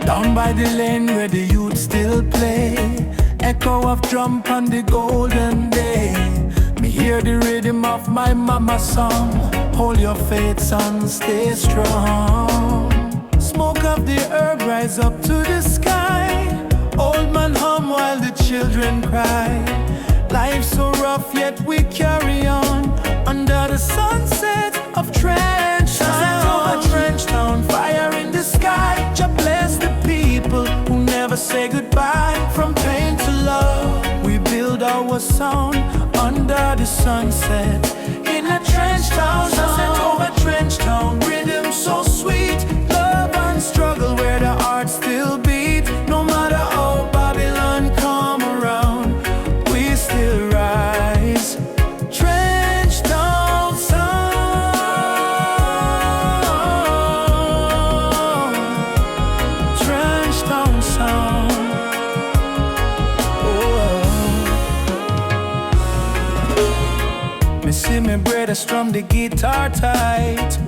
Down by the lane where the youth still play, echo of drum on the golden day. Me hear the rhythm of my mama's song. Hold your faith, son, stay strong. Smoke of the herb rise up to the sky. Old man hum while the children cry. Life's so rough yet we carry on under the sunset of Trench Town. Over Trench Town, fire in the sky. Just bless the people who never say goodbye. From pain to love, we build our sound under the sunset in a Trench Town. Sunset over Trench Town, rhythm so sweet. Love and struggle where the heart still beat. No matter how Babylon come around, we still rise. Trench Town sound. Trench Town sound. Me see me brother strum the guitar tight,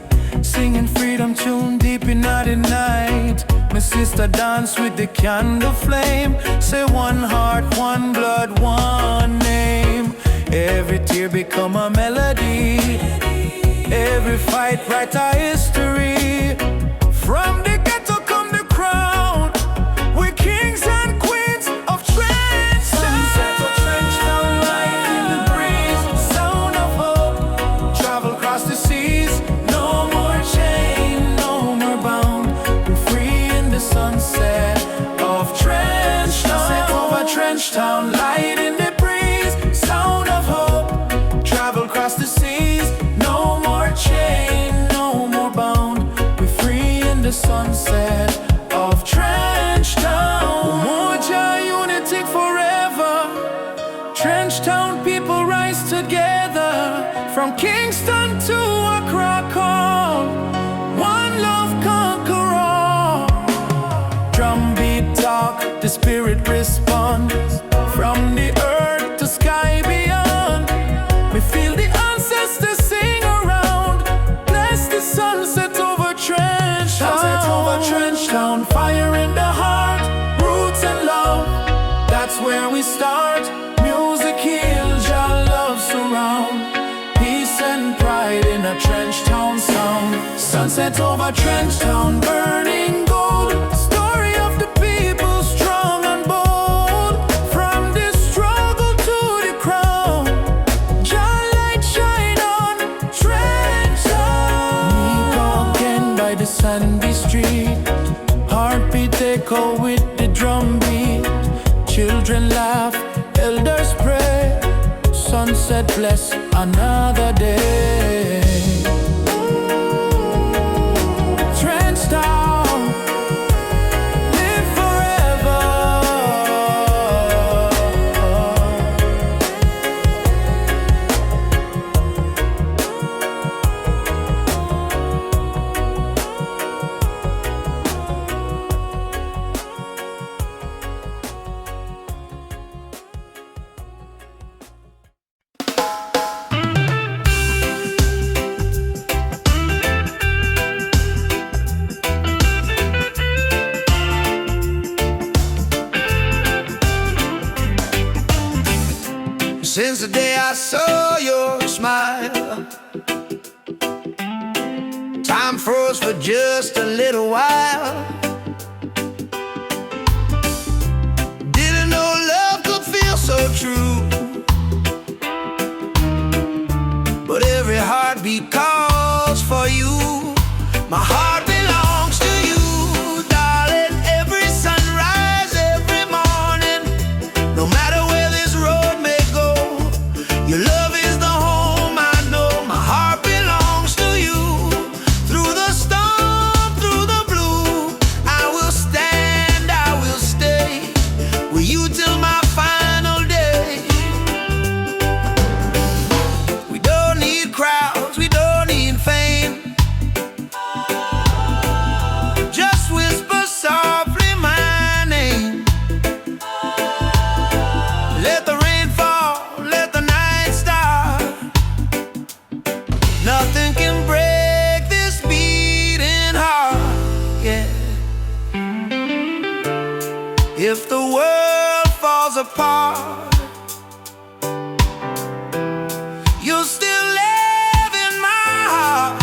singing freedom tune deep in the night. My sister dance with the candle flame. Say one heart, one blood, one name. Every tear become a melody. Every fight write a history. From the ghetto come the crown. We're kings and queens of Trench. Sunset of Trench Town, light in the breeze. Sound of hope, travel across the seas. No more chain, no more bound. We're free in the sunset of Trench Town. Sunset over Trench Town, light in the breeze. Sound of hope, travel across the seas. No more chain, no more bound. We're free in the sunset of Trench Town. Umoja, unity forever. Trench Town people rise together. From Kingston to Accra call, one love conquer all. Drum beat talk, the spirit respond. From the earth to sky beyond, we feel the ancestors sing around. Bless the sunset over Trench Town. Sunset over Trench Town, fire in the heart. Roots and love, that's where we start. Music heals, your love surround. Peace and pride in a Trench Town sound. Sunset over Trench Town, burning gold. Story of the people, strong and bold. From the struggle to the crown, your light shine on Trench Town. We again by the sandy street. Heartbeat echo with the drum beat. Children laugh, elders pray. Sunset bless another day. Trench Town, live forever. Since the day I saw your smile, time froze for just a little while. Didn't know love could feel so true, but every heartbeat calls for you. My heart belongs to you, darling. Every sunrise, every morning, no matter where this road may go, your love is the home I know. My heart belongs to you. Through the storm, through the blue, I will stand, I will stay with you till my final day. We don't need crowds, we don't need fame. if the world falls apart, you'll still live in my heart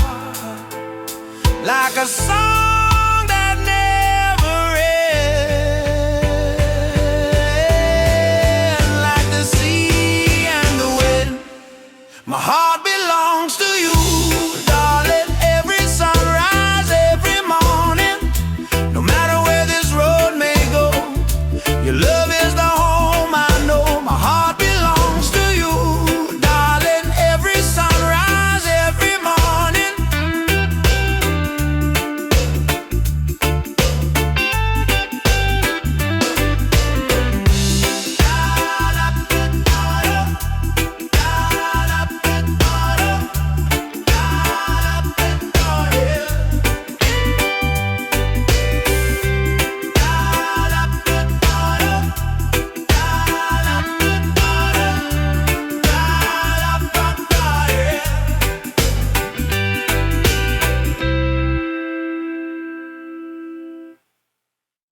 like a song that never ends, like the sea and the wind. My heart belongs to you, darling. Every sunrise, every morning, no matter where this road may go, your love is the home I know. My heart belongs to you, darling. Every sunrise, every morning.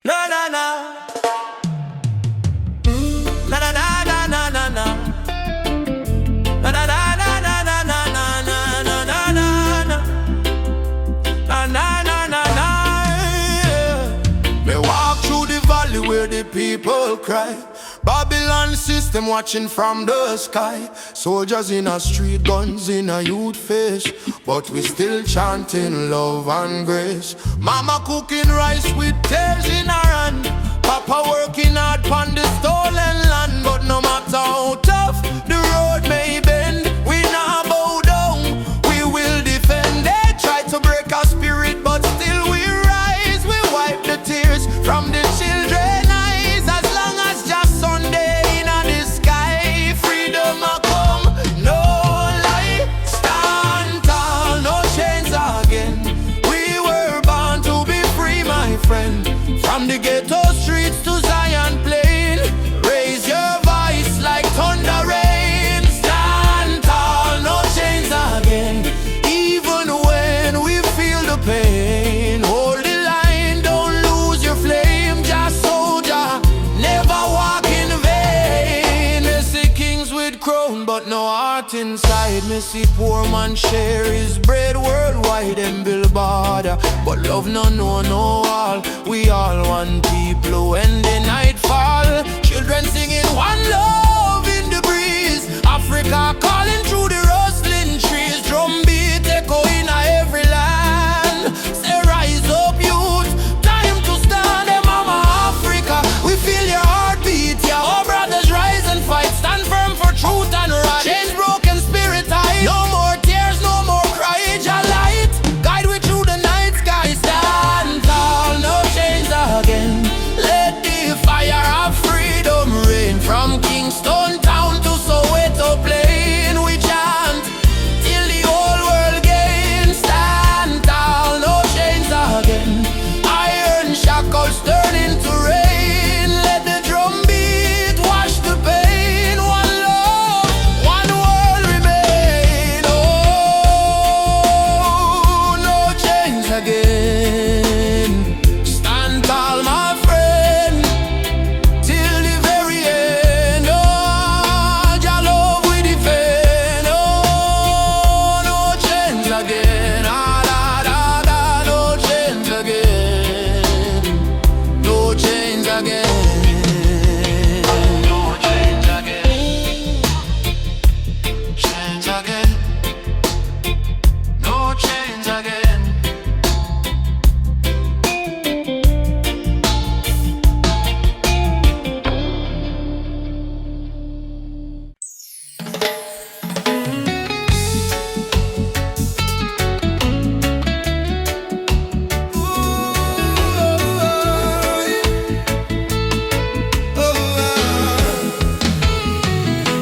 Na na na, na na na na na na na, na na na na na na na na na na na na na na na. Me walk through the valley where the people cry. Babylon system watching from the sky. Soldiers in a street, guns in a youth face, but we still chanting love and grace. Mama cooking rice with tears in her hand, Papa working hard on the stolen land. But no matter how tough the road may bend, we not bow down, we will defend. They try to break our spirit, but still we rise. We wipe the tears from the children eyes. As long as just Sunday in the sky, freedom a come, no lie. Stand tall, no chains again. We were born to be free, my friend. From the ghetto streets to Zion Plain, raise your voice like thunder rain. Stand tall, no chains again. Even when we feel the pain, hold the line, don't lose your flame. Just soldier, never walk in vain. Me see kings with crown, but no heart inside. Me see poor man share his bread worldwide and build border, but love no know no all. We all one people when the night fall. Children singing one love in the breeze. Africa calling through the rustling trees. Drum beat echo in every land. Say rise up youth, time to stand. Hey mama Africa, we feel your heartbeat. Yeah, all brothers rise and fight. Stand firm for truth and right. Chains broken, spirit high. No more tears, no more cry. Jah light, guide we through the night sky. Stand tall, no chains again. Let the fire of freedom rain. From Kingston town to Soweto plain, we chant till the whole world gains. Stand tall, no chains again. Iron shackles turn into rain. Let the drum beat wash the pain. One love, one world remain. Oh, no chains again. Stand tall, my friend, till the very end. Oh, Jah love we defend. Oh, no chains again. Ah, da, da, da, no chains again. No chains again. No chains again. Chains again. No chains again.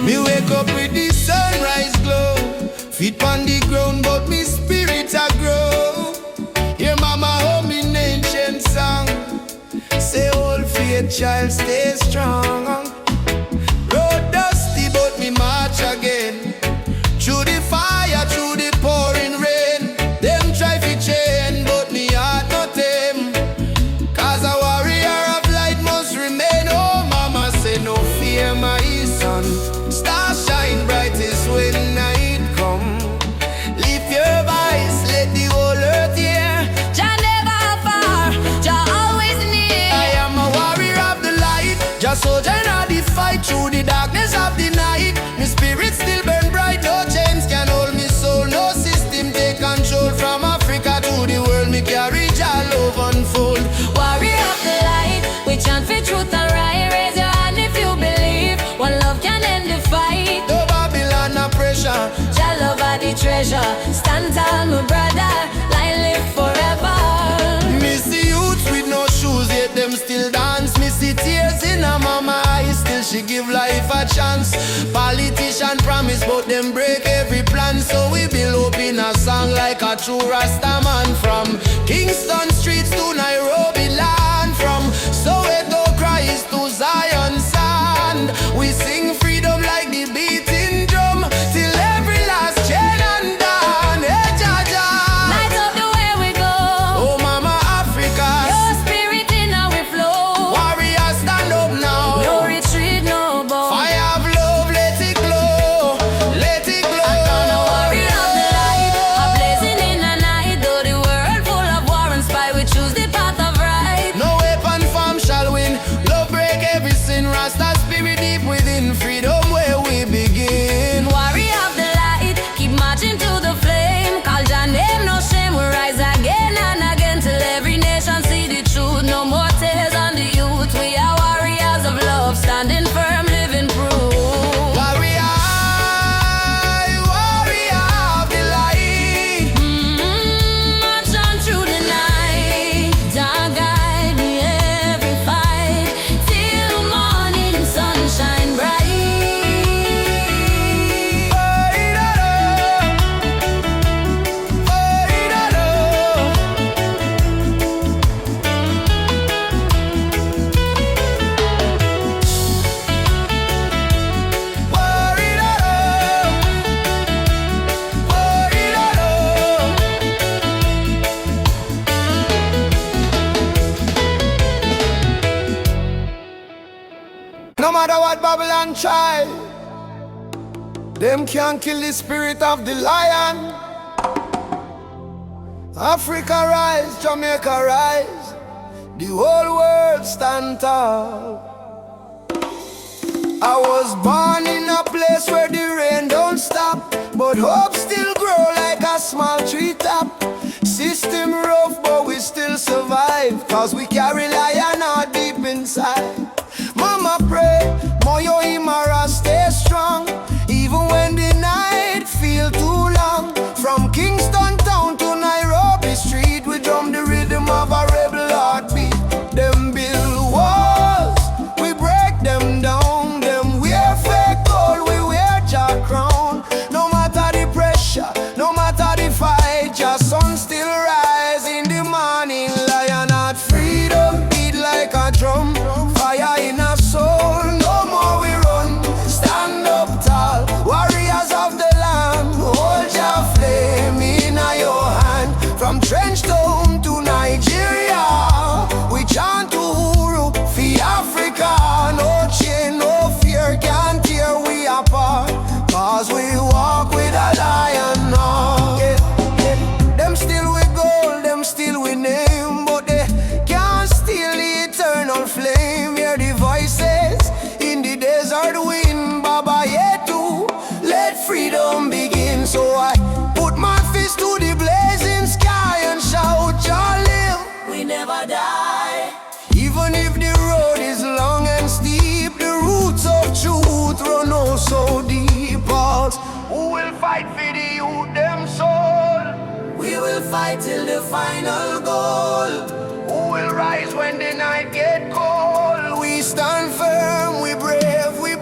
Me wake up with the sunrise glow, feet on the ground, but me spirit a grow. Hear mama hum in ancient song, say old faith child stay strong. Road dusty but me march again, through the fire, through the pouring rain. Them try fi chain but me heart not tame, 'cause a warrior of light must remain. treasure. Stand tall, my brother, life live forever. Miss the youths with no shoes, yet them still dance. Miss the tears in her mama eyes, still she give life a chance. Politician promise, but them break every plan. So we build up in a song like a true Rasta man. From Kingston streets to Nairobi land, from Soweto cries to Zion sand. We sing freedom like the beating drum, till every last chain undone. Hey, Jaja, Light up the way we go. oh Mama Africa, Your spirit in our flow. warriors stand up now. No retreat, no bow. Fire of love, let it glow, let it glow. Gonna worry of the light, a blazing in the night. Though the world full of war and spy, we choose the path of right. No weapon form shall win. Love break every sin. Rasta spirit deep within. Freedom where we begin. Warrior of the light, keep marching to the flame. Call your name, no shame. We rise again and again till every nation see the truth. No more tears on the youth. We are warriors of love, standing firm, living proof. Warrior, warrior of the light. March on through the night. Dark guide me every fight till morning sunshine bright. No matter what Babylon try, them can't kill the spirit of the lion. Africa rise, Jamaica rise, the whole world stand tall. I was born in a place where the rain don't stop, but hope still grow like a small treetop. System rough, but we still survive, cause we carry lion out deep inside. Mama pray, Moyo Imara stay strong, even when the night feel too long. From Kingston town to Nairobi street, we drum the rhythm of a rebel heartbeat. Them build walls, we break them down. Them wear fake gold, we wear jack crown. No matter the pressure, no matter the fight, your sun still rise in the morning. Lion heart freedom beat like a drum. Fire in our soul, no more we run. Stand up tall, warriors of the land. Hold your flame in your hand. From Trench Town to Nigeria, we chant Uhuru for Africa. No chain, no fear can tear we apart, cause we walk with a lion now. Them still with gold, them still with name, but they can't steal the eternal flame. Hear the voices in the desert wind, Baba Yetu, let freedom begin. So I put my fist to the blazing sky and shout, "Jah live, We never die. even if the road is long and steep, the roots of truth run oh so deep." Pulse, who will fight for the youth, them soul? We will fight till the final goal. Who will rise when the night get cold? We stand firm, we brave, we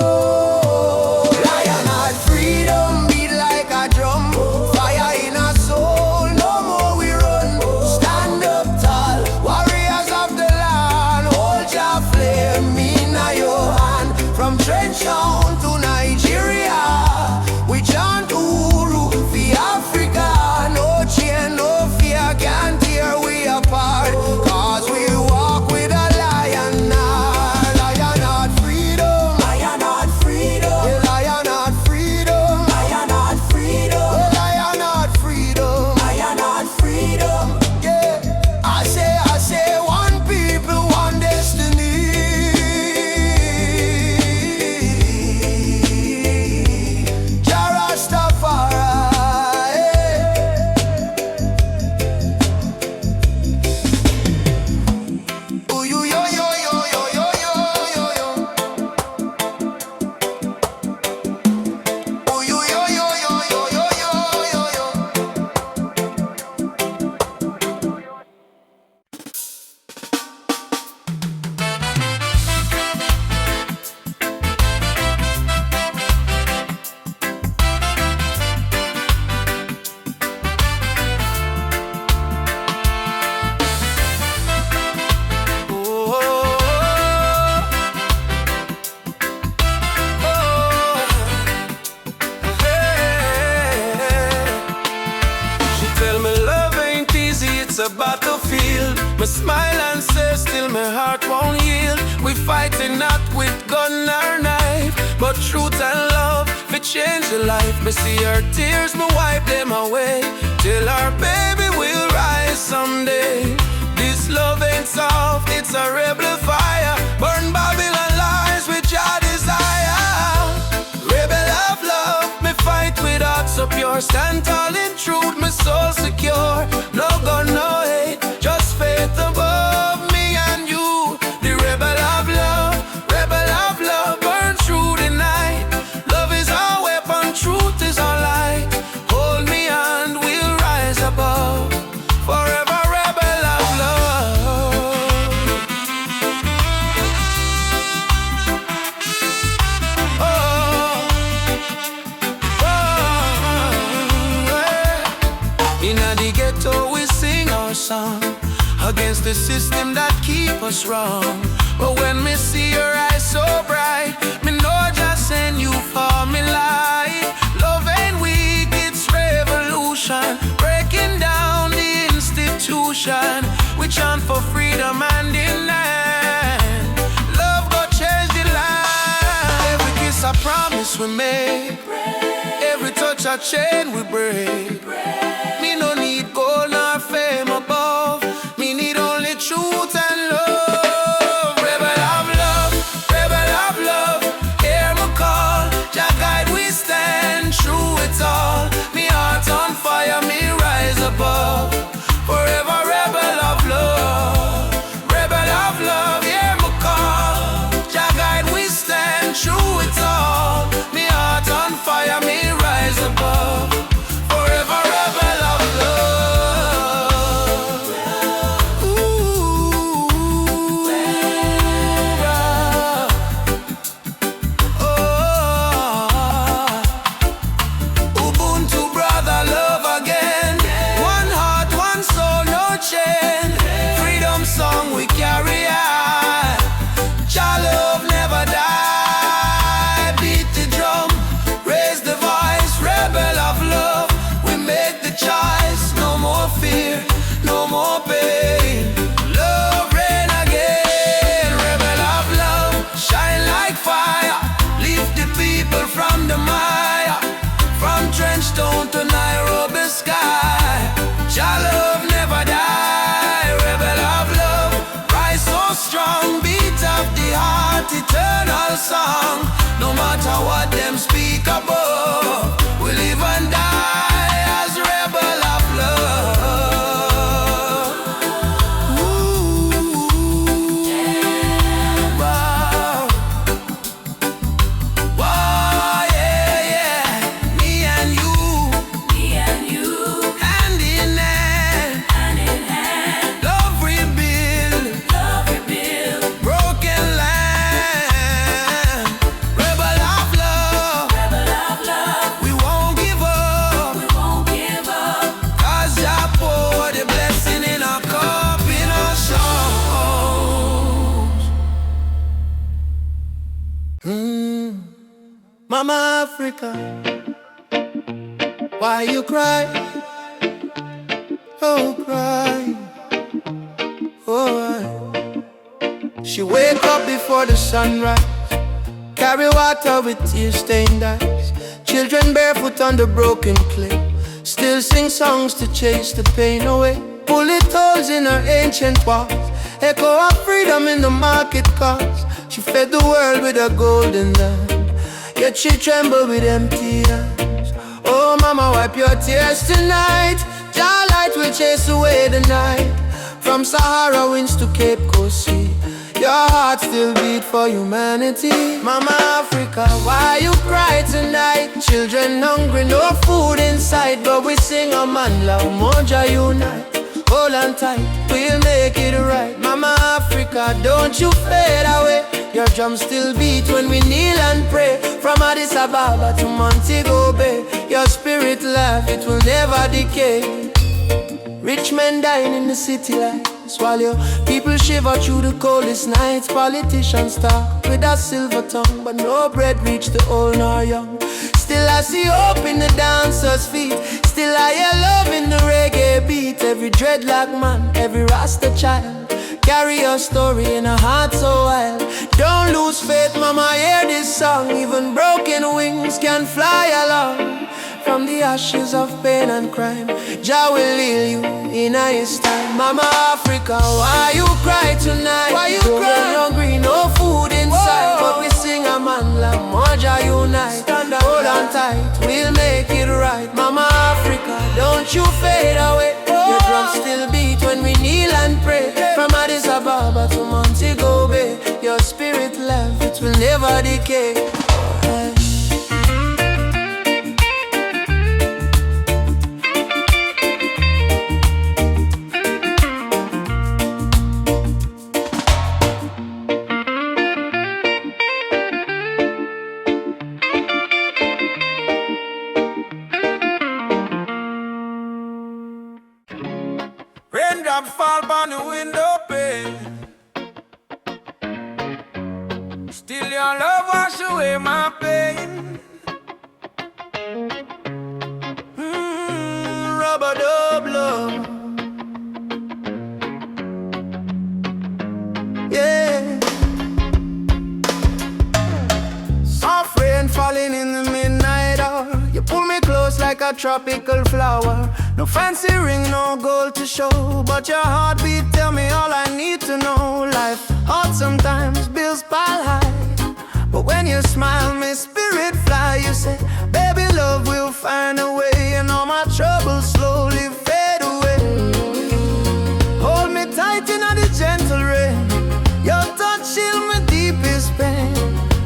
bold. Lion heart freedom beat like a drum. Fire in our soul, no more we run. Stand up tall, warriors of the land. Hold your flame in your hand. From Trench Town to Nigeria, we chant Uhuru for Africa. No chain, no fear can tear we apart, cause we walk with a lion battlefield. Me smile and say still my heart won't yield. We fighting not with gun or knife, but truth and love we change the life. Me see her tears, me wipe them away, till our baby will rise someday. This love ain't soft, it's a rebel fire. Burn Babylon lies with your desire. Rebel of love, me fight with heart so pure. Stand tall in truth, my soul secure. No gun, no hate, just faith above me and you. The rebel of love, burn through the night. Love is our weapon, truth is our light. Hold me and we'll rise above. Forever rebel of love. Oh, yeah. In the ghetto we sing our song against the system that keep us wrong. But when me see your eyes so bright, me know just send you for me light. Love ain't weak, it's revolution, breaking down the institution. We chant for freedom and in land. Love go change the land. Every kiss a promise we make, every touch a chain we break. Me no need gold nor fame above, me need only truth and love. Rebel of love, hear me call. Jah guide we stand through it all. Me heart on fire, me rise above. Forever rebel of love, hear me call. Jah guide we stand through it all. Me heart on fire, me rise above. Forever rebel of love. Ooh, oh, Ubuntu brother, love again. One heart, one soul, no chain. Freedom song we carry on. Jah love never die. Beat the drum, raise the voice. Rebel of love, we make the choice. No more fear, no more pain. Love reign again. Rebel of love, shine like fire. Lift the people from the mire, from trench town to Nairobi sky. Jah love never die. Rebel of love, rise so strong. Beat of the heart, eternal song. No matter what them speak above, we live and die as rebel of love. Ooh, wow. Wow, yeah, yeah. Me and you, hand in hand. Love rebuild, broken land. Rebel of love, we won't give up. 'Cause Jah pour the blessing in our cup, in our songs. Mama Africa, why you cry? Oh, cry. Oh, I. She wake up before the sunrise, carry water with tear-stained eyes. Children barefoot on the broken clay, still sing songs to chase the pain away. Bullet holes in her ancient walls, echo of freedom in the market cars. She fed the world with a golden land, yet she trembled with empty hands. Oh mama, wipe your tears tonight. Jah light will chase away the night. From Sahara winds to Cape Coast Sea, your heart still beat for humanity. Mama Africa, why you cry tonight? Children hungry, no food inside, but we sing a man love, Moja unite. Hold on tight, we'll make it right. Mama Africa, don't you fade away. Your drum still beat when we kneel and pray. From Addis Ababa to Montego Bay, your spirit laugh, it will never decay. Rich men dying in the city light, voice while your people shiver through the coldest nights. Politicians talk with a silver tongue, but no bread reach the old nor young. Still I see hope in the dancers' feet. Still I hear love in the reggae beat. Every dreadlock man, every Rasta child carry your story in a heart so wild. Don't lose faith, mama, hear this song. Even broken wings can fly along. From the ashes of pain and crime, Jah will heal you in His time. Mama Africa, why you cry tonight? Why you cry? Hungry, no food inside. But we sing a man like Moja unite. Stand up, hold on tight, we'll make it right. Mama Africa, don't you fade away. Your drums still beat when we kneel and pray. From Addis Ababa to Montego Bay, your spirit life, it will never decay. Raindrops fall on the window pane. Still your love wash away my pain. Rubber dub love. Yeah. Soft rain falling in the midnight hour. You pull me close like a tropical flower. No fancy ring, no gold to show, but your heartbeat tell me all I need to know. Life hard sometimes, bills pile high, but when you smile, my spirit fly. You say, baby, love will find a way, and all my troubles slowly fade away. Hold me tight in the gentle rain. Your touch shield my deepest pain.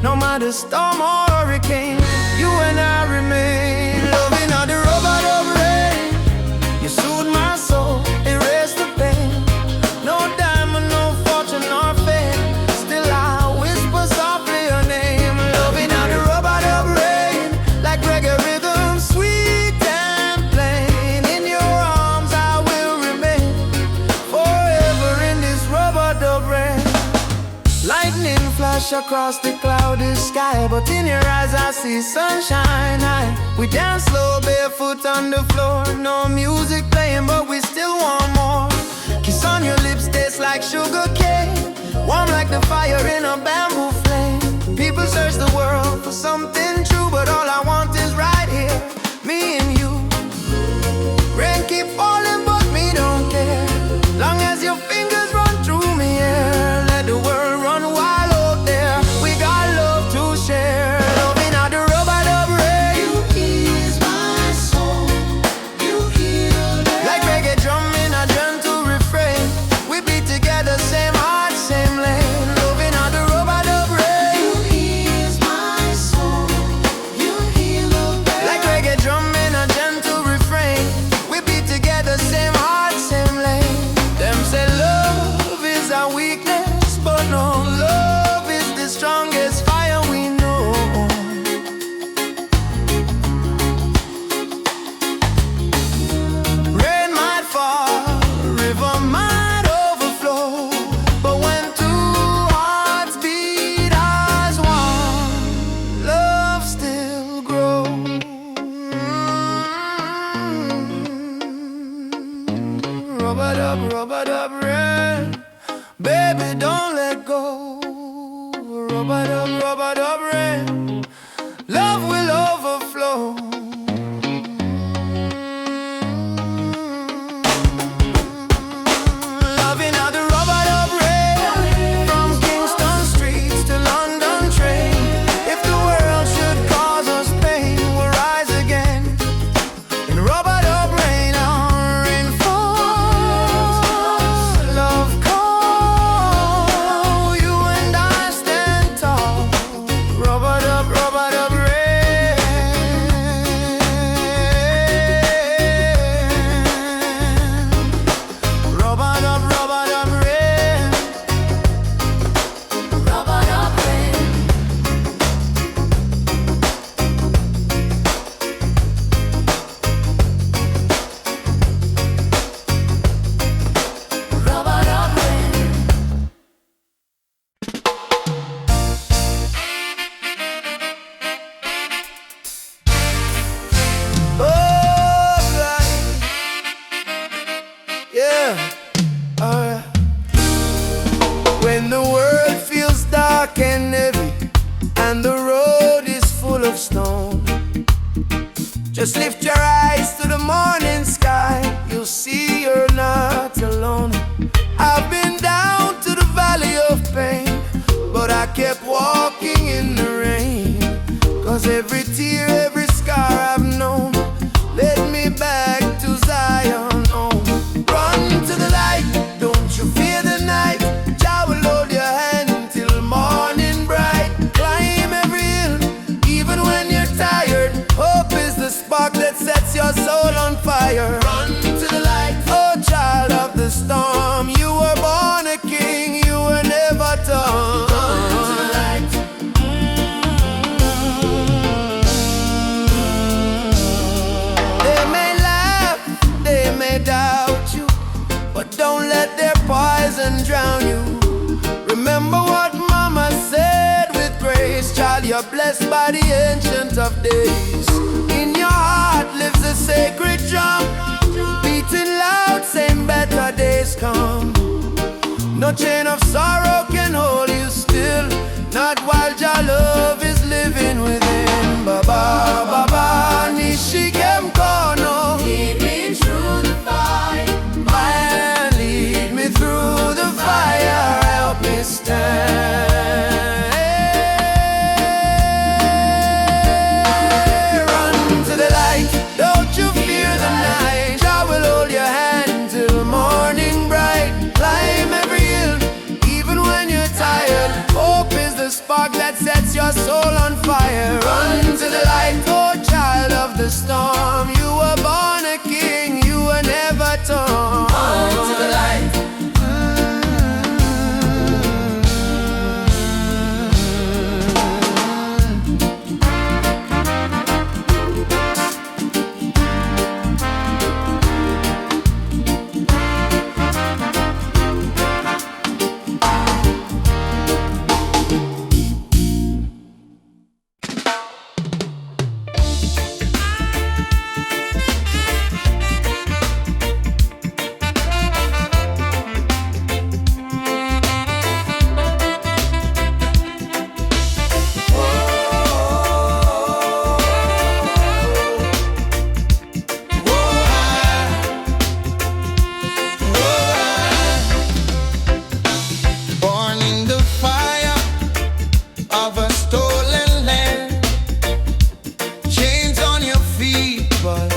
No matter storm or hurricane, you and I remain. Loving all the rubber of rain. You soothe my soul, erase the pain. No diamond, no fortune, nor fame. Still I whisper softly your name. Loving all the rubber of rain, like reggae rhythm, sweet and plain. In your arms I will remain, forever in this rubber dub rain. Lightning flash across the cloudy sky, but in your eyes I see sunshine. We dance slow, barefoot on the floor. No music playing, but we still want more. Kiss on your lips tastes like sugar cane, warm like the fire in a bamboo flame. People search the world for something true, but all I want is right here, me and you. Rain keep falling, but me don't care. Long as your fingers run through me, yeah. Let the world run wild out there. We got love to share. Loving all the rubber dub rain. You ease my soul. You heal it. Like reggae drum in a gentle refrain. We be together, same heart, same lane. Loving all the rubber dub rain. You ease my soul. You heal it. Like reggae drum in a gentle refrain. We be together, same heart, same lane. Them say love is our weakness, but no, love is the strongest fire we know. Rain might fall, river might overflow, but when two hearts beat as one, love still grows. Rubber dub rain, baby, don't let go. Rubber dub rain, love will overflow. Loving all the rubber dub rain, from Kingston streets to London train. If the world should cause us pain, we'll rise again. In rubber dub rain, our rain falls. Love call, you and I stand tall. Rubber dub rain. Just lift your eyes to the morning sky, you'll see you're not alone. I've been down to the valley of pain, but I kept walking in the rain. 'Cause every tear, every scar I've known led me back to Zion home. Run to the light, don't you fear the night. Jah will hold your hand till morning bright. Climb every hill, even when you're tired. Hope is the spark that sets your soul on fire. Run to the light, oh child of the storm. You were born a king, you were never done. Run to the light. They may laugh, they may doubt you, but don't let their poison drown you. Remember what mama said with grace. Child, you're blessed by the ancient of days. In your heart lives a sacred drum, beating loud, saying better days come. No chain of sorrow can hold you still, not while your love is living within. Baba, Baba, Nishikem Kono. Lead me through the fire, man, lead me through the fire, help me stand. Run to the light, don't you fear the night. I will hold your hand till morning bright. Climb every hill, even when you're tired. Hope is the spark that sets your soul on fire. Run to the light, oh child of the storm. You were born a king, you were never torn. Run to the light. Born in the fire of a stolen land, chains on your feet, but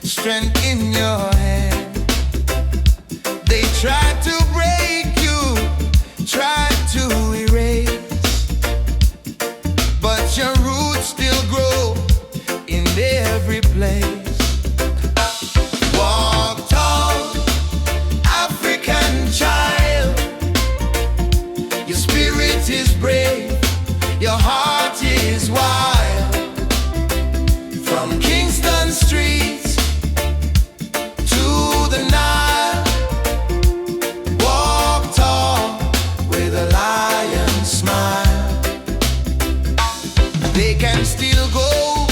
strength in your hand. They tried to break you, tried to erase, but your roots still grow in every place. Walk tall, African child. Your spirit is brave, your heart is wild. From Kingston streets to the Nile, walk tall with a lion smile. They can steal gold,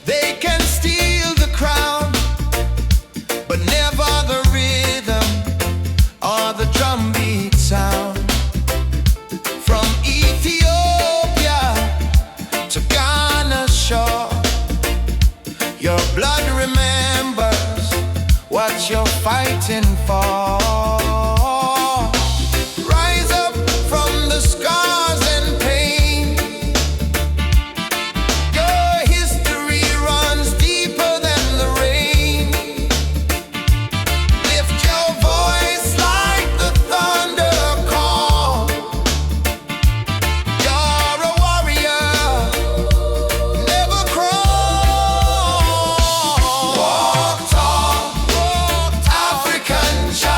they can steal the crown, but never the rhythm or the drumbeat sound. From Ethiopia to Ghana shore, your blood remembers what you're fighting for. Rise up from the scars and pain. Your history runs deeper than the rain. Lift your voice like the thunder call. You're a warrior, never crawl. Walk tall, African child.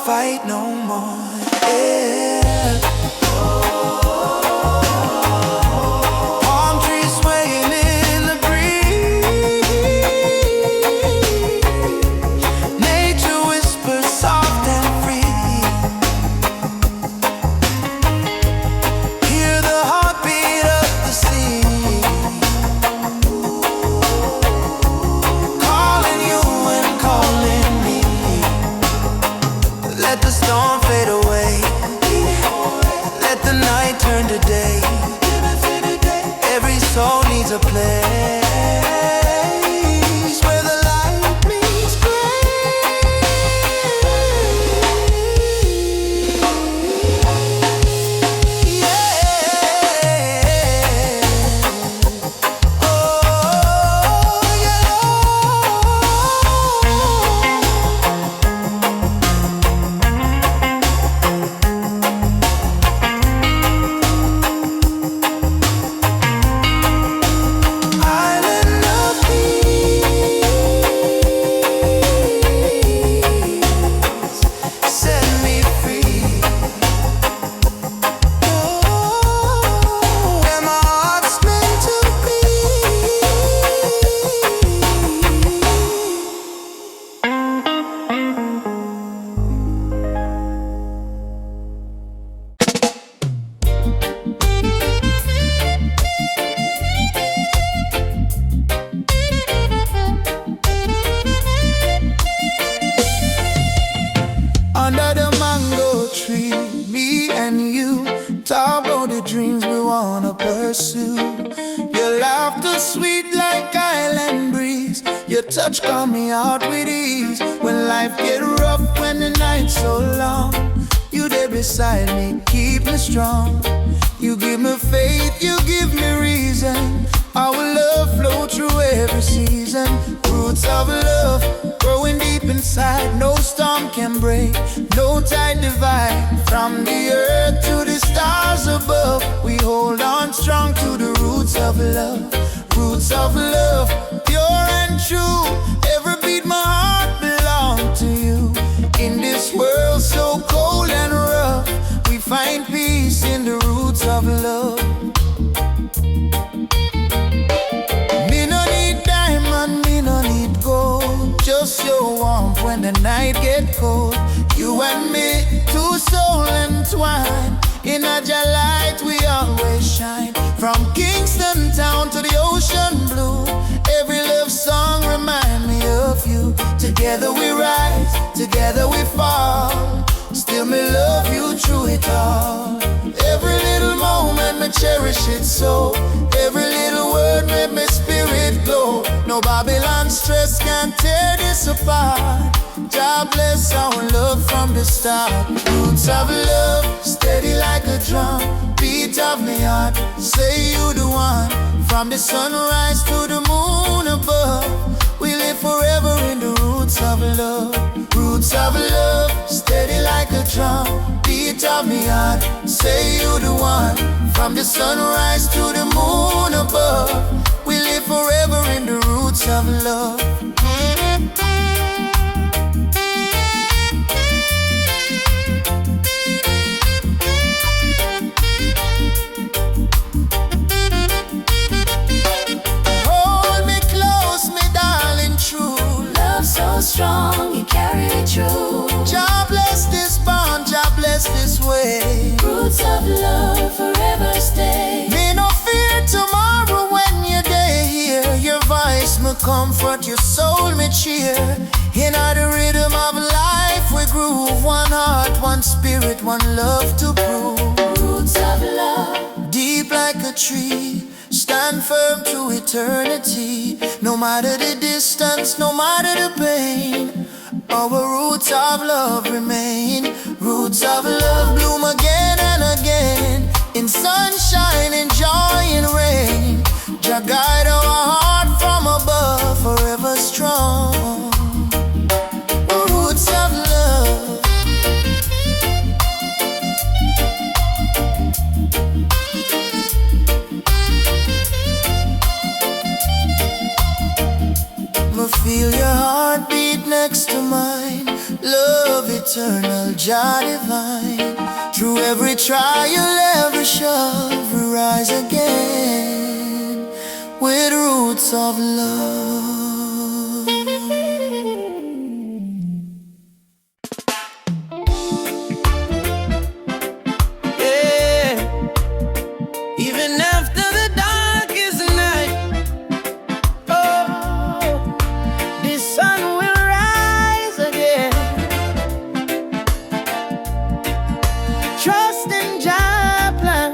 fight no more. Yeah. Palm trees swaying in the breeze. Nature whispers soft and free. Hear the heartbeat of the sea, calling you and calling me. Let the storm fade away. Let the night turn to day. Every soul needs a place where the light meets gray. Yeah. Oh, yeah. Island of peace, set me free. Oh, where my heart's meant to be. Under the mango tree, me and you talk about the dreams we wanna pursue. Your laughter sweet like island breeze. Your touch calm me out with ease. When life get rough, when the night's so long, you there beside me, keep me strong. You give me faith, you give me reason. Our love flow through every season. Roots of love growing deep inside. No storm can break, no tide divide. From the earth to the stars above, we hold on strong to the roots of love. Roots of love, pure and true. Every beat my heart belong to you. In this world so cold and rough, we find peace in the roots of love. Me no need diamond, me no need gold. Just your warmth when the night get cold. You and me, two soul entwined. In a light we always shine. From Kingston town to the ocean blue, every love song remind me of you. Together we rise, together we fall. Still me love you through it all. Every little moment me cherish it so. Every little word made my spirit glow. No Babylon stress can tear this apart. God bless our love from the start. Roots of love, steady like a drum. Beat of me heart, say you the one. From the sunrise to the moon above, we live forever in the roots of love. Roots of love, steady like a drum. Beat of me heart, say you the one. From the sunrise to the moon above, we live forever in the roots of love. Hold me close, me darling, true. Love so strong, you carry it through. God bless this bond, God bless this way. Roots of love forever stay. Me no fear tomorrow when you're there here. Your voice me comfort, your soul me cheer. In the rhythm of life we groove. One heart, one spirit, one love to prove. Roots of love, Deep like a tree, stand firm to eternity. No matter the distance, no matter the pain, our roots of love remain. Roots of love bloom again and again. In sunshine, in joy, in rain. Jah guide our heart from above, forever strong. Roots of love. Me feel your heartbeat next to mine. Love eternal Jah divine. Through every trial, every shove, we rise again with roots of love. Yeah, even after the darkest night, oh, the sun will rise again. Trust in Jah plan.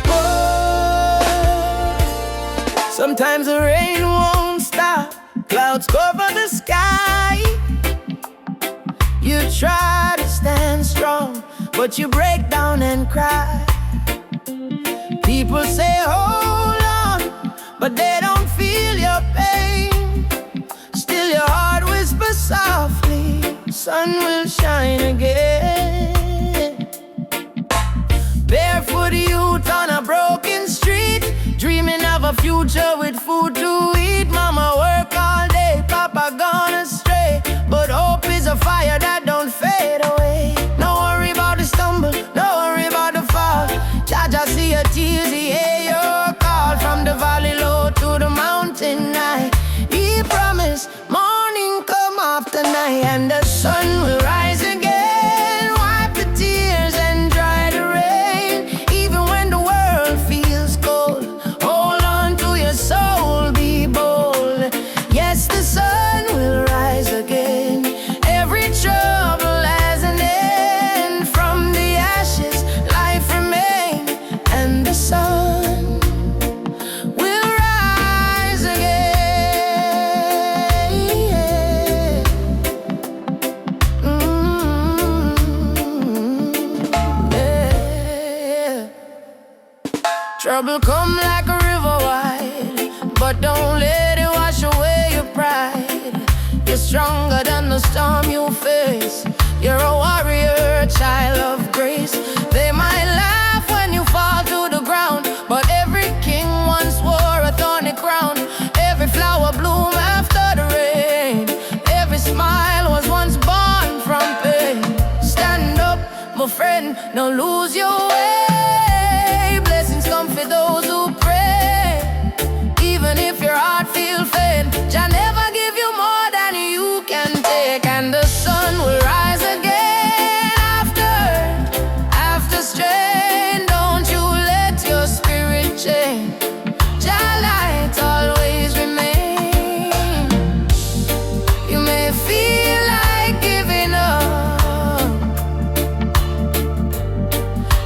Oh, sometimes the rain won't stop, clouds cover the sky. You try to stand strong, but you break down and cry. People say hold on, but they don't feel your pain. Still your heart whispers softly, sun will shine again. Barefoot youth on a broken street, dreaming of a future with food to eat. Mama work all day, Papa gone astray, but hope is a fire that don't fade away. No worry about the stumble, no worry about the fall. Jah see your tears, he hear your call. From the valley low to the mountain high, he promised morning come after night, and the sun will rise again. Wipe the tears and dry the rain. Even when the world feels cold, hold on to your soul, be bold. Yes, the sun will rise again. Every trouble has an end. From the ashes, life remains, and the sun will rise again. Yeah. Trouble come like a river wide, but don't let it wash away your pride. You're stronger than the storm you face. You're a warrior, child of grace. They might laugh when you fall to the ground, but every king once wore a thorny crown. Every flower bloom after the rain. Every smile was once born from pain. Stand up, my friend, don't lose your way. Blessings come for those who pray. Even if your heart feels faint, Jah never give you more than you can take. And the sun will rise again after strain. Don't you let your spirit change. Jah light always remain. You may feel like giving up,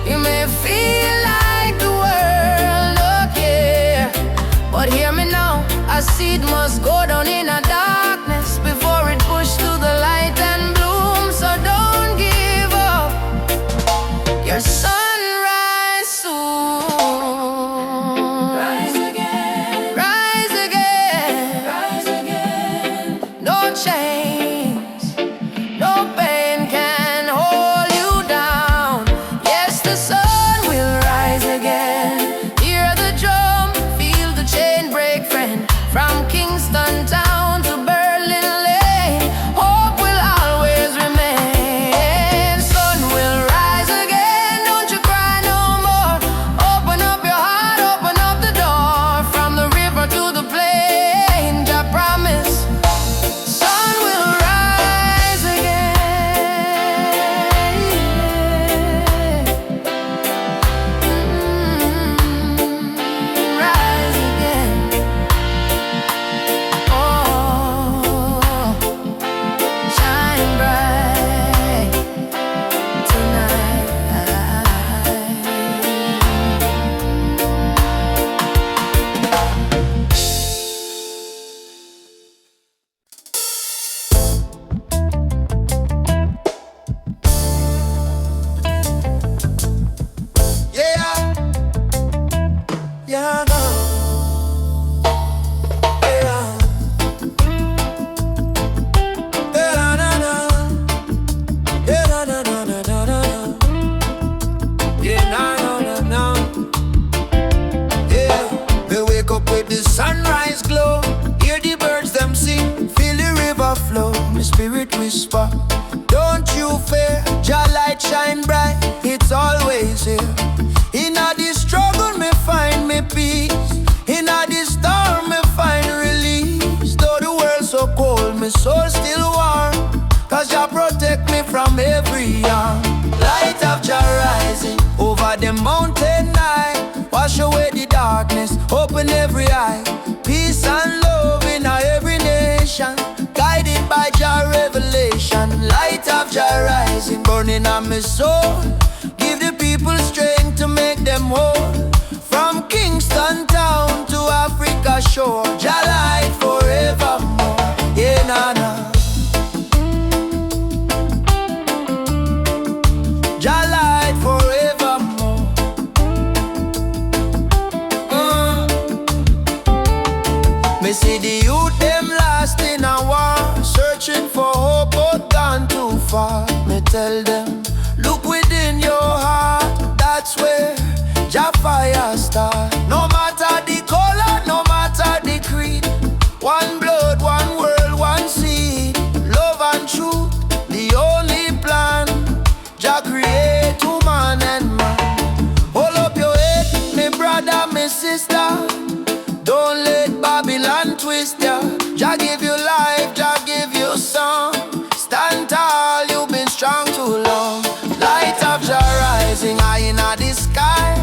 you may feel like the world young. Light of Jah rising over the mountain night. Wash away the darkness, open every eye. Peace and love in every nation, guided by Jah revelation. Light of Jah rising, burning on my soul. Give the people strength to make them whole. From Kingston town to Africa shore, Jah light forevermore. Yeah, nah, nah. Jah light forevermore. Me see the youth them lost in a war, searching for hope but gone too far. Me tell them, look within your heart, that's where Jah fire start. No matter the color, no matter the creed, one blood, one world, one seed. Love and truth, the only plan. Jah create woman and man. Hold up your head, me brother, me sister. Don't let Babylon twist ya. Jah give you life, Jah give you song. Stand tall, you've been strong too long. Light of Jah rising high in the sky.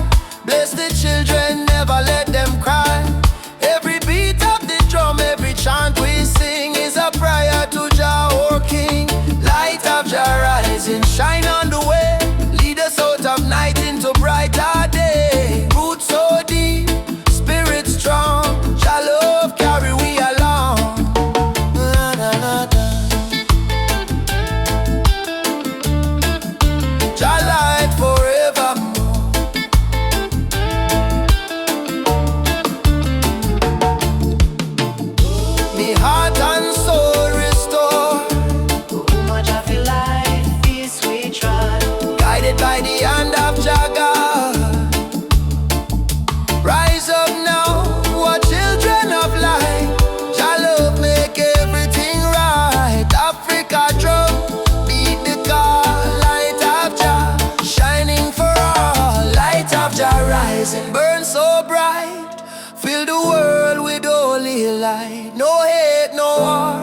Bless the children, never let them cry. Every beat of the drum, every chant we sing is a prayer to Jah, our King. Light of Jah rising, shine on the way. Lead us out of night into brighter day. Roots so deep, spirit strong. Jah love carry we along. Na, na, na, na. Jah light forevermore. Me heart and soul restore, Much of your life is we try. guided by the hand of Jah God. Rise up now, what children of light. Jah love make everything right. Africa drum, beat the call. Light of Jah, shining for all. Light of Jah rising, burn so bright. Fill the world with holy light. No hate, no war,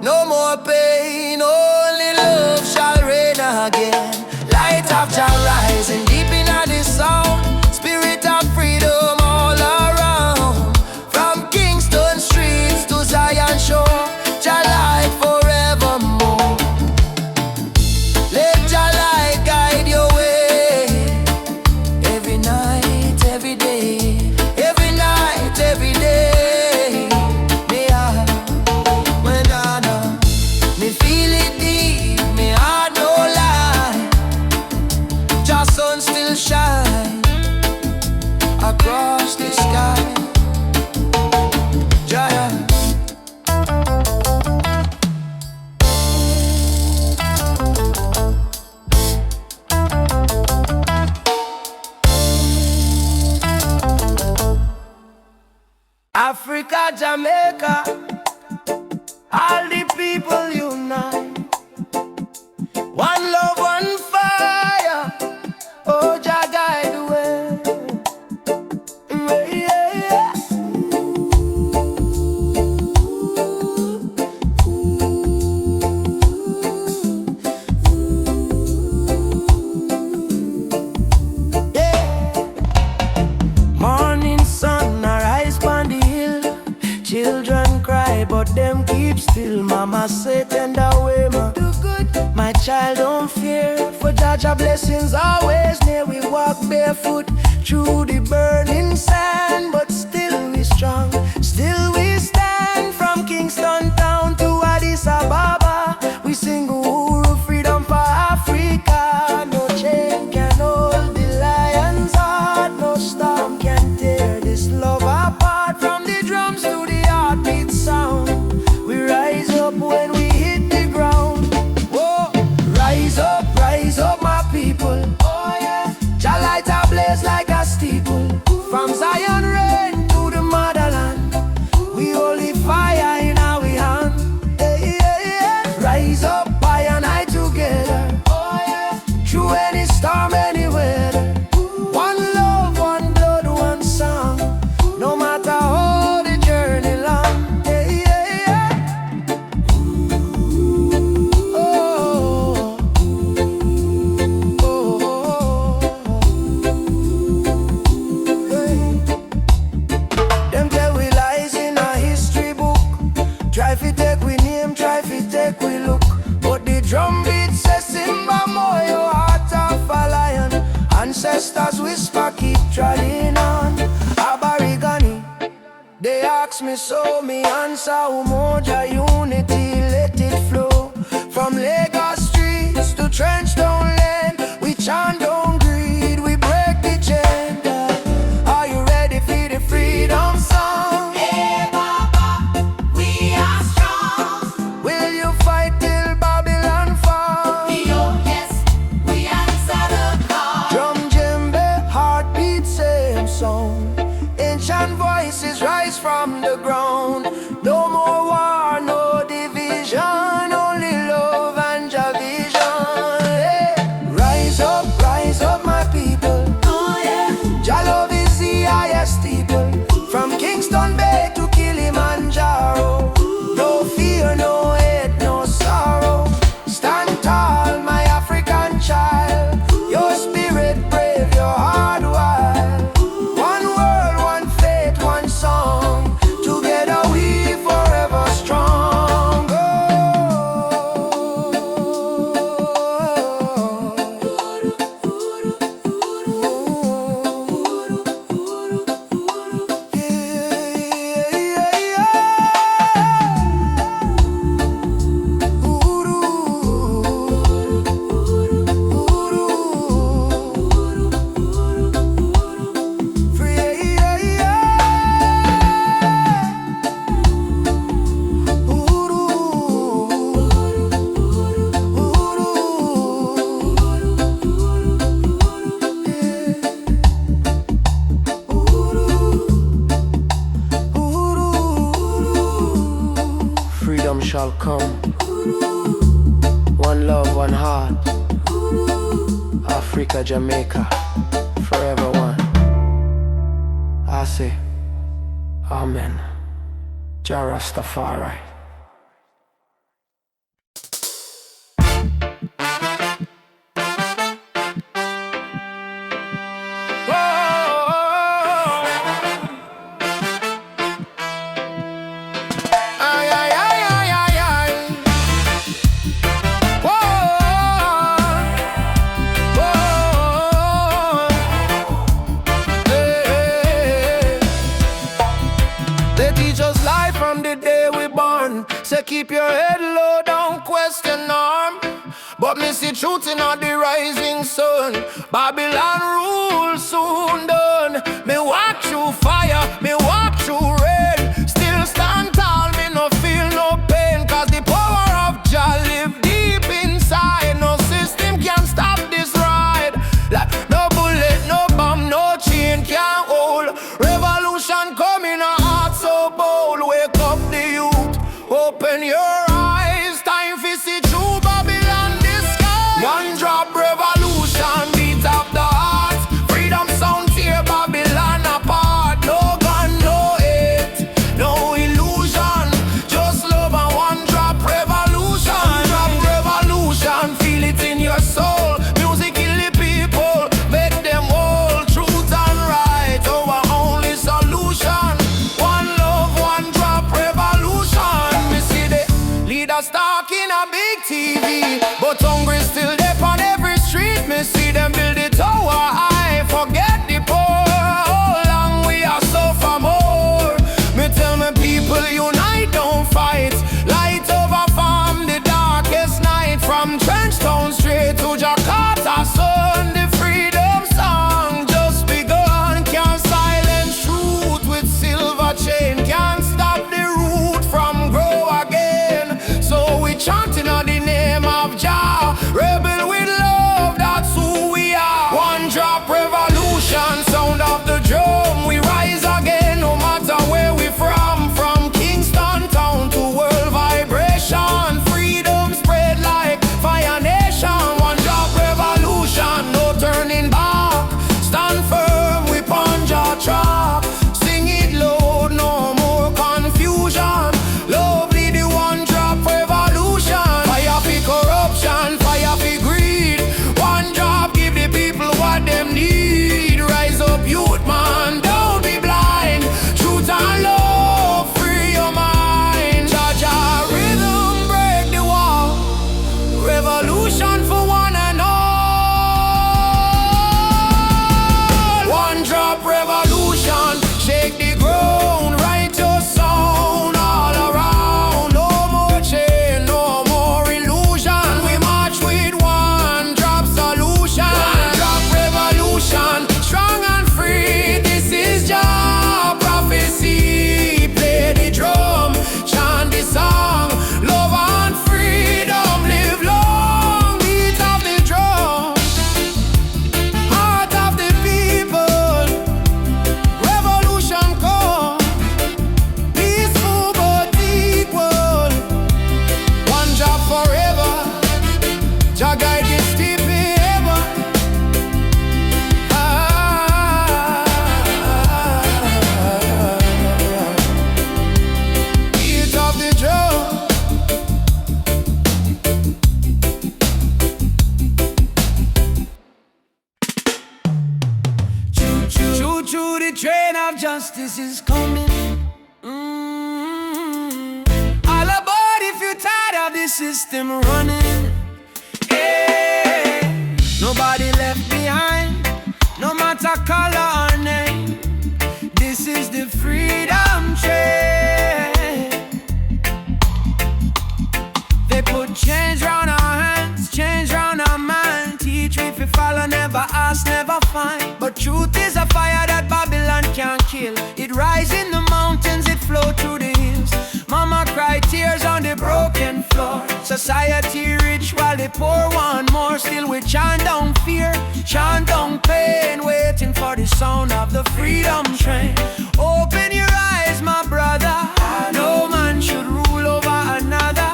no more pain. Only love shall reign again. Light of Jah rising deep in the sound. Spirit of freedom all around. From Kingston streets to Zion shore, Jah light forevermore. Let Jah light guide your way. Every night, every day. Every night, every day. Me heart, me feel it deep, me heart no lie. Jah sun still shine across the sky. Jah. Africa, Jamaica, all the people unite. One love, one fire. Oh, Jah guide the way. Yeah, yeah. Morning sun arise on the hill. Children cry, but them keep still. Mama say tender way, ma do good. My child don't fear, for Jah blessings always near. We walk barefoot through the burning sand, but still we strong. Still we stand from Kingston town to Addis Ababa. We sing Uhuru, freedom for Africa. No chain can hold the lion's heart. No storm can tear this love apart. From the drums to the heartbeat sound, we rise up when we hit the ground. Whoa, rise up, my people. Oh yeah, Jah light a blaze like a steeple. From Zion rain to the treading on Aborigine. They ask me so, me answer Umoja unity, let it flow. From Lagos streets to Trenchtown Lane, we chant don't greed, we break the gender. Are you ready for the freedom song? Hey Baba, we are strong. Will you fight till Babylon fall? Oh yes, we answer the call. Drum, djembe, heartbeat, same song. Ancient voices rise from the ground. No more war, no division, only love and Jah vision. Hey. Rise up my people. Oh yeah, Jah love is the highest steeple. From Kingston Bay to Kilimanjaro. No fear, no hate, no sorrow. Stand tall, my African child. Your spirit brave, your heart wild. One world, one faith, one song. Together we forever strong. Oh. Freedom shall come. One love, one heart. Africa, Jamaica, forever one. I say, Amen. Jah Rastafari. Ay, ay, ay, ay, ay, ay. Whoa, whoa. Hey, hey. They teach us life from the day we born. Say keep your head low, don't question norm. But me see truth in all the rising sun. Babylon rule soon done. Me walk through fire, me walk through rain. Still stand tall, me no feel no pain. Cause the power of Jah live deep inside. No system can stop this ride. Like no bullet, no bomb, no chain can hold. Revolution coming, a heart so bold. Wake up the youth, open your eyes. Time for see true Babylon disguise. One drop revolution, beat up the heart. Freedom sound here. of justice is coming. All aboard if you're tired of the system running. Hey, nobody left behind, no matter color or name. This is the freedom train. They put change round our hands, change round our mind. Teach me if you follow, never ask, never find. But truth is a fire that Babylon can't kill. It rise in the mountains, it flow through the hills. Mama cry tears on the broken floor. Society rich while the poor want more. Still we chant down fear, chant down pain, waiting for the sound of the freedom train. Open your eyes, my brother. No man should rule over another.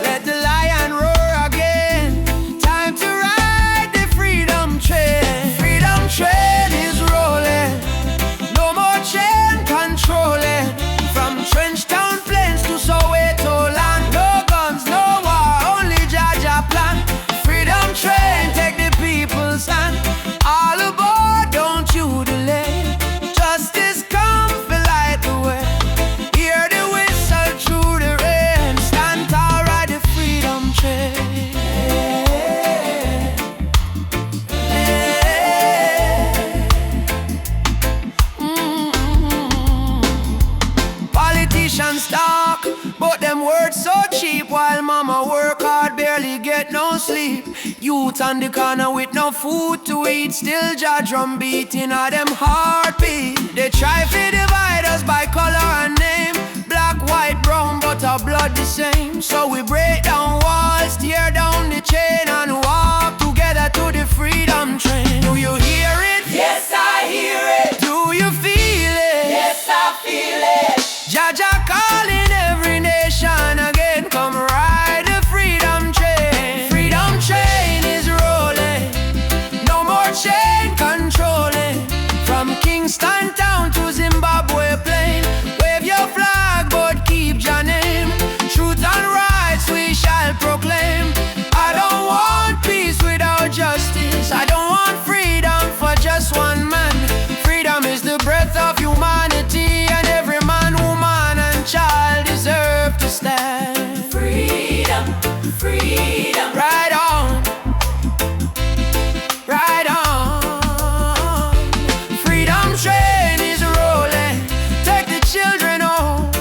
Let the lion roar again. Time to ride the freedom train. Freedom train is rolling. No more chain controlling. From trench town plains to Soweto land. No guns, no war, only Jaja plan. Freedom train, take the people's hand. All aboard, don't you delay. Justice come for light the way. Hear the whistle through the rain. Stand tall, ride the freedom train. Politicians talk, but them words so cheap. While mama work hard, barely get no sleep. Youth on the corner with no food to eat. Still jaw drum beating at them heartbeat. They try to divide us by color and name. Black, white, brown, but our blood the same. So we break down walls, tear down the chain, and walk together to the freedom train. Do you hear it? Yes, I hear it. Do you feel it? Yes, I feel it. Jaja calling every nation again. Come ride the freedom train. Freedom train is rolling. No more chain controlling. From Kingston town to Zimbabwe plain. Wave your flag but keep your name. Truth and rights we shall proclaim. I don't want peace without justice. I don't want freedom for just one man. Freedom is the breath of humanity, and every man, woman and child deserve to stand. Freedom, freedom. Right on, right on. Freedom train is rolling. Take the children home.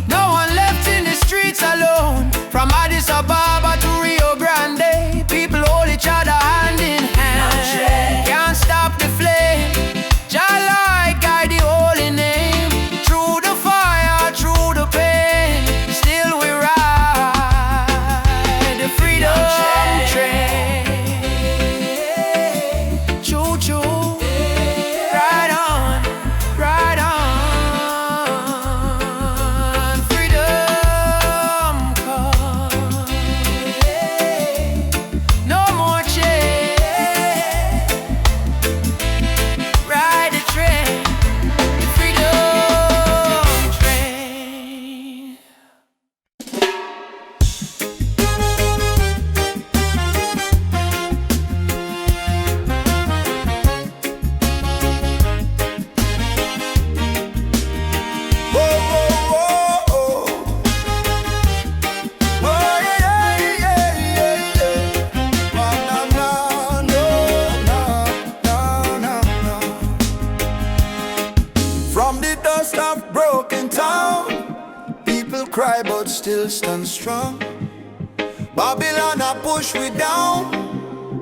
No one left in the streets alone. From Addis Ababa to Rio Grande, people hold each other hand in hand. Can't stop the flame. Jah light guide the holy name. Through the fire, through the pain, still we ride the freedom train. Choo choo, ride on, ride on. Freedom come. No more chain. Ride the train, the freedom train. Whoa, whoa, whoa, whoa. Oh, yeah, yeah, yeah, yeah. Oh, no, no, no, no, no, no. From the dust of broken town, people cry but still stand strong. Babylon a push we down,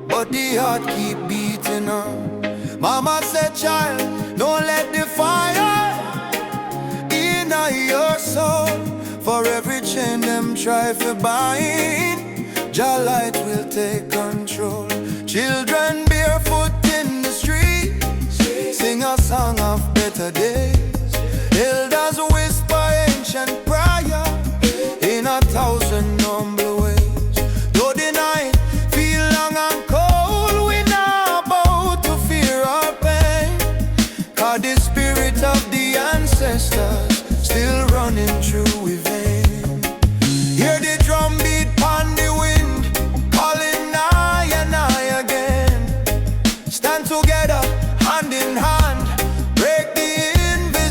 but the heart keep beating on. Mama said, child, don't let the fire in your soul. For every chain them try to bind, Jah light will take control. Children barefoot in the streets, sing a song of better days. Elders whisper ancient prayer in 1,000 humble ways. Though the night feel long and cold, we not about to fear or pain. 'Cause the spirit of the ancestors still running through we vein. Hear the drum beat on the wind, calling nigh and nigh again. Stand together, hand in hand, break the invisible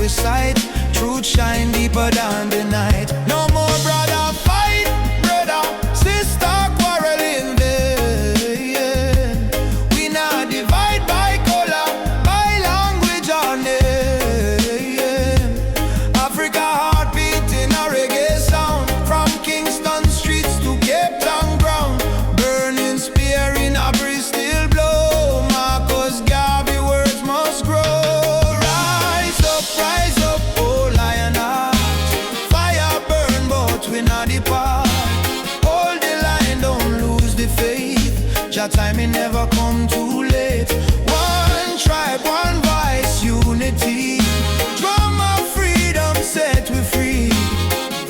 we sight. Truth shine deeper than the night. No more brother fight, brother, sister quarreling vain. We not divide by color, by language or name. Africa heartbeat in a reggae sound. From Kingston streets to Cape Town ground. Burning spear in a breeze still blow. Marcus Garvey words must grow. Rise up, oh lion heart. Fire burn but we not depart. Hold the line, don't lose the faith. Jah timing never come too late. One tribe, one voice, unity. Drum of freedom set we free.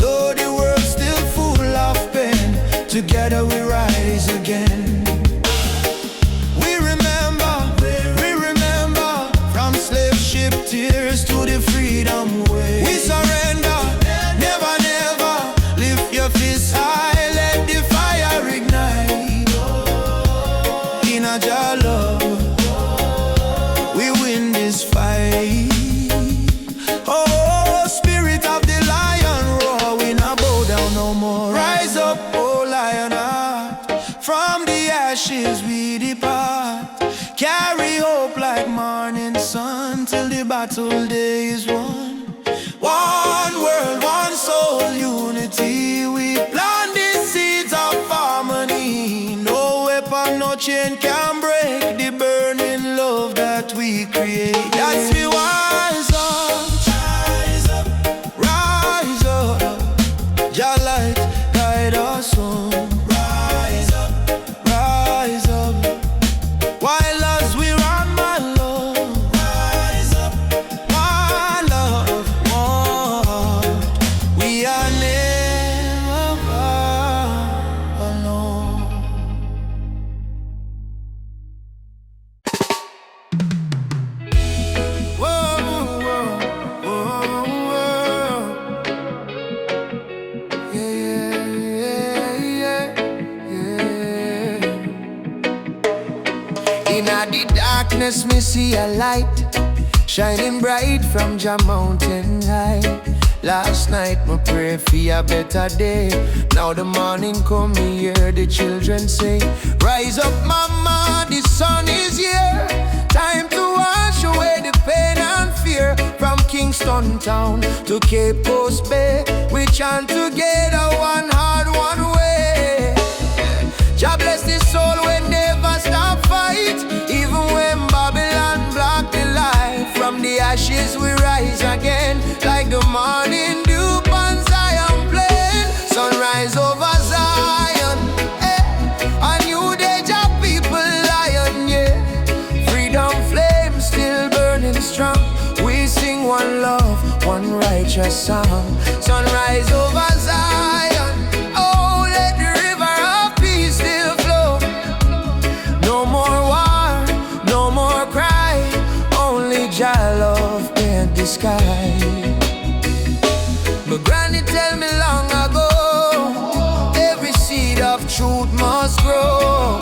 Though the world's still full of pain, together we rise again. We remember, from slave ship tears to the freedom way. We surrender, never, never. Lift your fists high, let the fire ignite. In a Jah love, we win this fight. Oh, spirit of the lion roar, we not bow down no more. Rise up, oh lion heart. From the ashes we depart. Carry hope like morning sun till the battle day is won. One world, one soul, unity. We plant the seeds of harmony. No weapon, no chain can break the burning love that we create. That's we rise up, rise up. Jah light guide us home. Rise up, rise up. While as we run, my love, rise up, my love, Lord. We are never alone. Whoa, whoa, whoa, whoa. Yeah, yeah, yeah, yeah. In the darkness, me see a light shining bright from Jah mountain high. Last night, me pray for a better day. Now the morning come, me hear the children say, rise up, mama, the sun is here. Time to wash away the pain and fear. From Kingston town to Cape Coast Bay, we chant together, one heart, one way. Jah bless the soul, we never stop fight. Even when Babylon block the light. From the ashes we rise again, like the morning dew on Zion plain. Sunrise over Zion, a new day, Jah people lion, yeah. Freedom flame still burning strong. We sing one love, one righteous song. Sunrise over Zion, oh let the river of peace still flow. No more war, no more cry. Only Jah love paint the sky. But granny tell me long ago, every seed of truth must grow.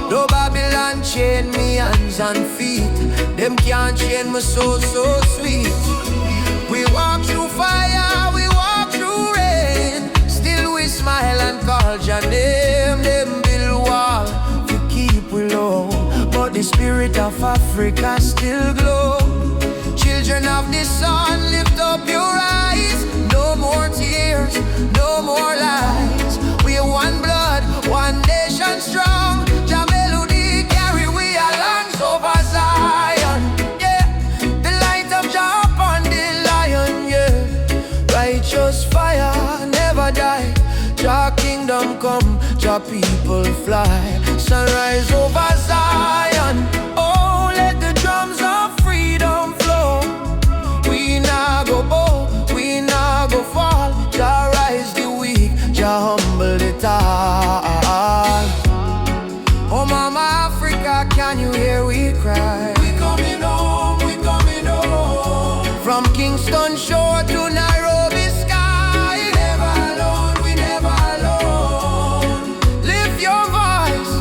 Though Babylon chain me hands and feet, them can't chain my soul so sweet. We walk through fire, we walk through rain. Still we smile and call Jah name. Them build wall to keep we low, but the spirit of Africa still glow. Children of the sun, lift up your eyes. No more tears, no more lies. We are one blood, one nation strong. Jah melody carry we along over Zion. Yeah, the light of Jah upon the lion. Yeah, righteous fire never die. Jah kingdom come, Jah people fly. Sunrise over Zion. Oh, let the drums of freedom flow. We nah go bow, we nah go fall. Jah rise the weak, Jah humble the tall. Oh mama Africa, can you hear we cry? We coming home, we coming home. From Kingston shore to Nairobi sky. We never alone, we never alone. Lift your voice,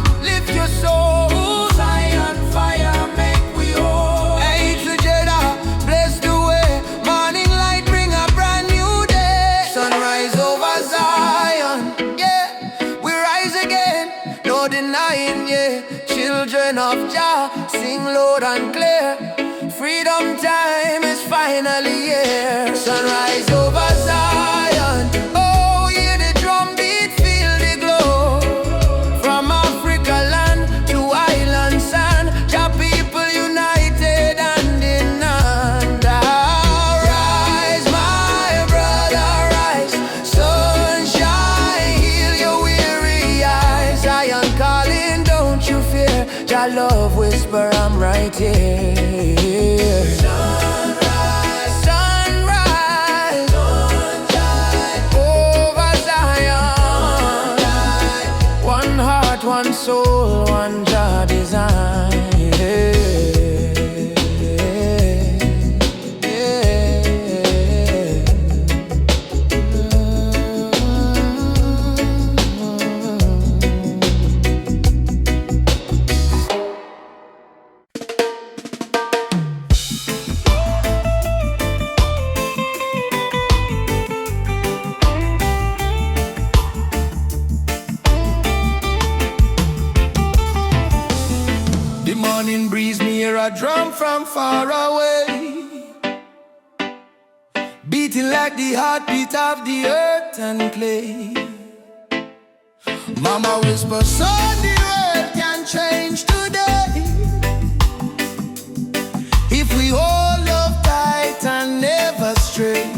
shine, yeah. Children of Jah, sing loud and clear. Freedom time is finally here. Sunrise over Zion. Oh, hear the drum beat, feel the glow. From Africa land to island sand, Jah people united hand in hand. Rise, my brother, rise. Sunshine, heal your weary eyes. Zion calling, don't you fear. Jah love whisper, I'm right here. Sunrise, sunrise, sunshine over Zion. One heart, one soul, one Jah design. The morning breeze, me hear a drum from far away, beating like the heartbeat of the earth and clay. Mama whisper, son, the world can change today if we hold love tight and never stray.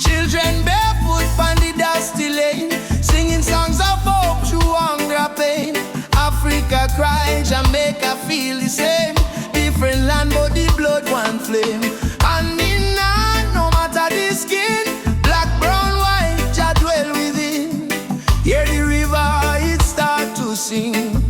Children barefoot on the dusty lane, singing songs of hope through hunger pain. Africa cry, Jamaica feel the same. Different land but the blood one flame. And in hand, no matter the skin, black, brown, white, Jah dwell within. Hear the river, it start to sing.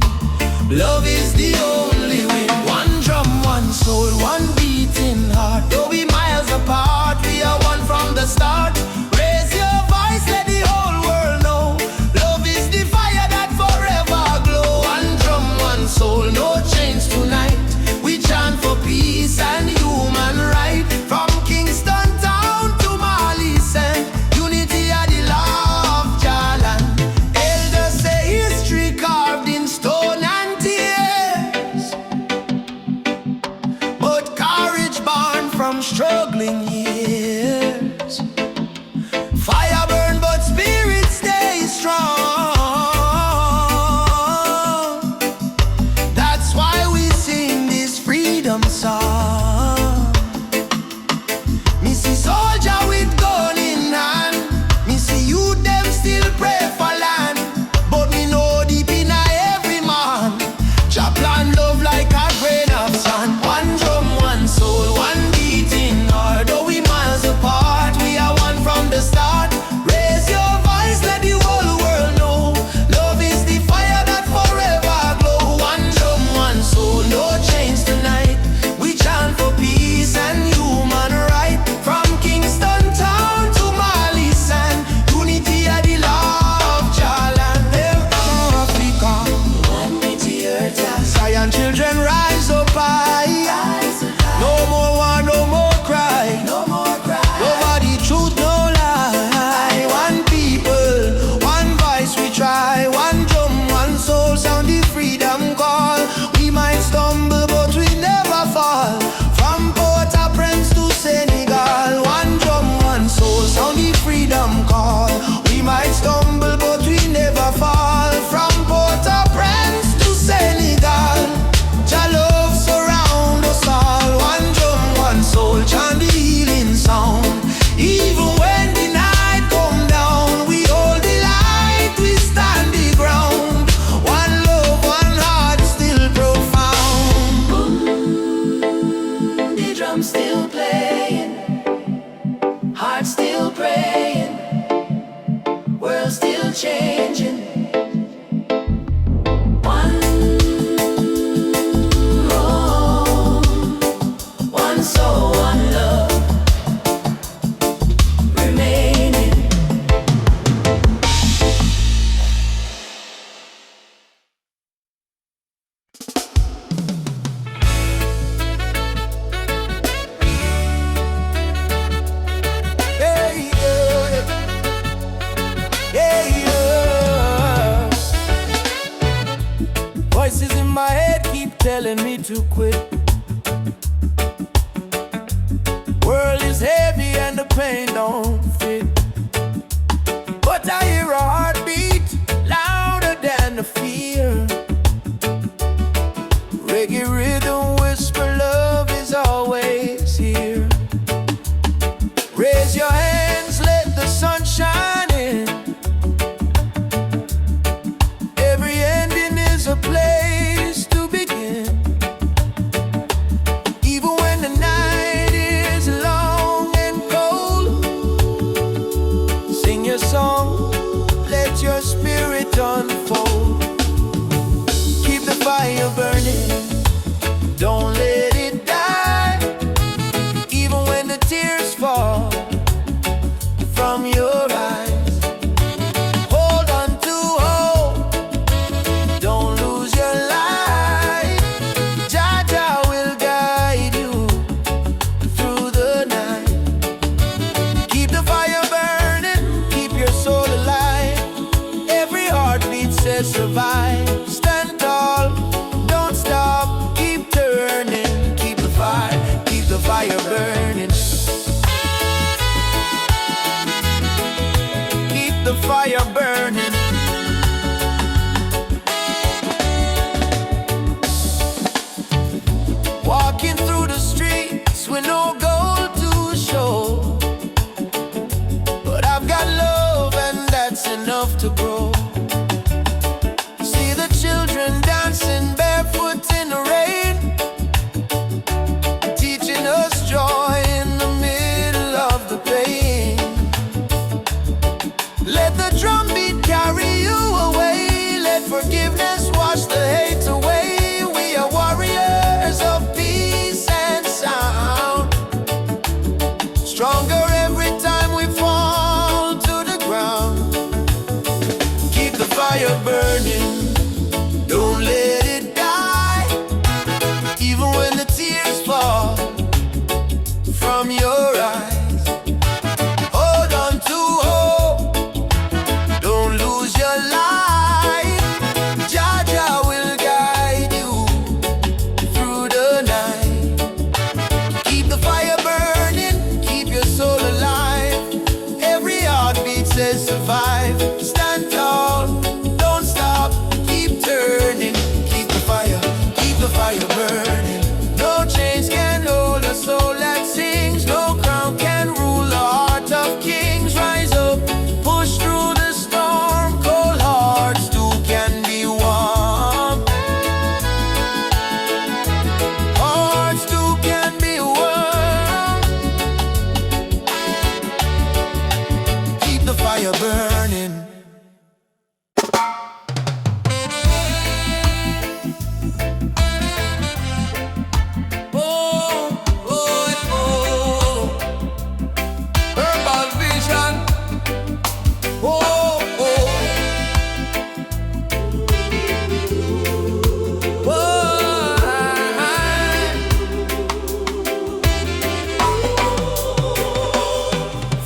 Love is the only way. One drum, one soul, one beating heart. Though we miles apart, we are one from the start. Raise your voice, let the whole world know. Love is the fire that forever glow. One drum, one soul, no chains tonight. We chant for peace and human right. From Kingston town to Mali sand, unity are the law of Jah land. Elders say history carved in stone and tears, but courage born from struggling years. Fire burn but spirit stay strong. That's why we sing this freedom song. Me see soldier with gun in hand, me see youth them still pray for land. But me know deep in every man, Jah plan love like a grain of sand. One drum, one soul, one beating heart. Though we miles apart, we are one from the start. Raise your voice, let the whole world know. Love is the fire that forever glow. One drum, one soul, no chains tonight. We chant for peace and human right. From Kingston town to Mali sand, unity are the law of Jah land. Africa, One with the earth, yeah. Zion children rise up high. No more war, no more cry. No more cry. Nobody truth, no lie. One people, one voice we try. One drum, one soul, sound the freedom call. We might stumble, but we never fall. From Port-au-Prince to Senegal. One drum, one soul, sound the freedom call. We might stumble, but we never fall. From Port-au-Prince to Senegal. Jah love surround us all. One drum, one soul, chant the healing sound. Even when the night come down, we hold the light, we stand the ground. One love, one heart, still profound. The drum still playing, heart still praying, world still telling me to quit. World is heavy and the pain don't fit, but I hear a heartbeat louder than the fear. Reggae rhythm whisper love is always here. Raise your hands, let the sun shine in. Every ending is a place to begin. Even when the night is long and cold, sing your song, let your spirit unfold. Keep the fire burning, don't let it die. Even when the tears fall from your eyes, hold on to hope, don't lose your light. Jaja will guide you through the night. Keep the fire burning, keep your soul alive. Every heartbeat says survive. Stand tall, don't stop, keep turning. Keep the fire burning. Keep the fire burning. Walking through the streets with no goal to show, but I've got love and that's enough to grow. See the children dancing barefoot in the rain, teaching us joy in the middle of the pain. Let the drum beat carry you away, let forgiveness wash the hate away. We are warriors of peace and sound, stronger every time we fall to the ground. Keep the fire burning, don't let it die. Even when the tears fall from your eyes, hold on to hope, don't lose your light. Jaja will guide you through the night. Keep the fire burning, keep your soul alive. Every heartbeat says survive. Stand tall, don't stop, keep turning. Keep the fire burning. No chains can hold a soul that sings. No crown can rule the heart of kings. Rise up, push through the storm. Cold hearts too can be warm. Hearts too can be warm. Keep the fire burning. Oh, oh, oh. Herbal vision. Oh, oh.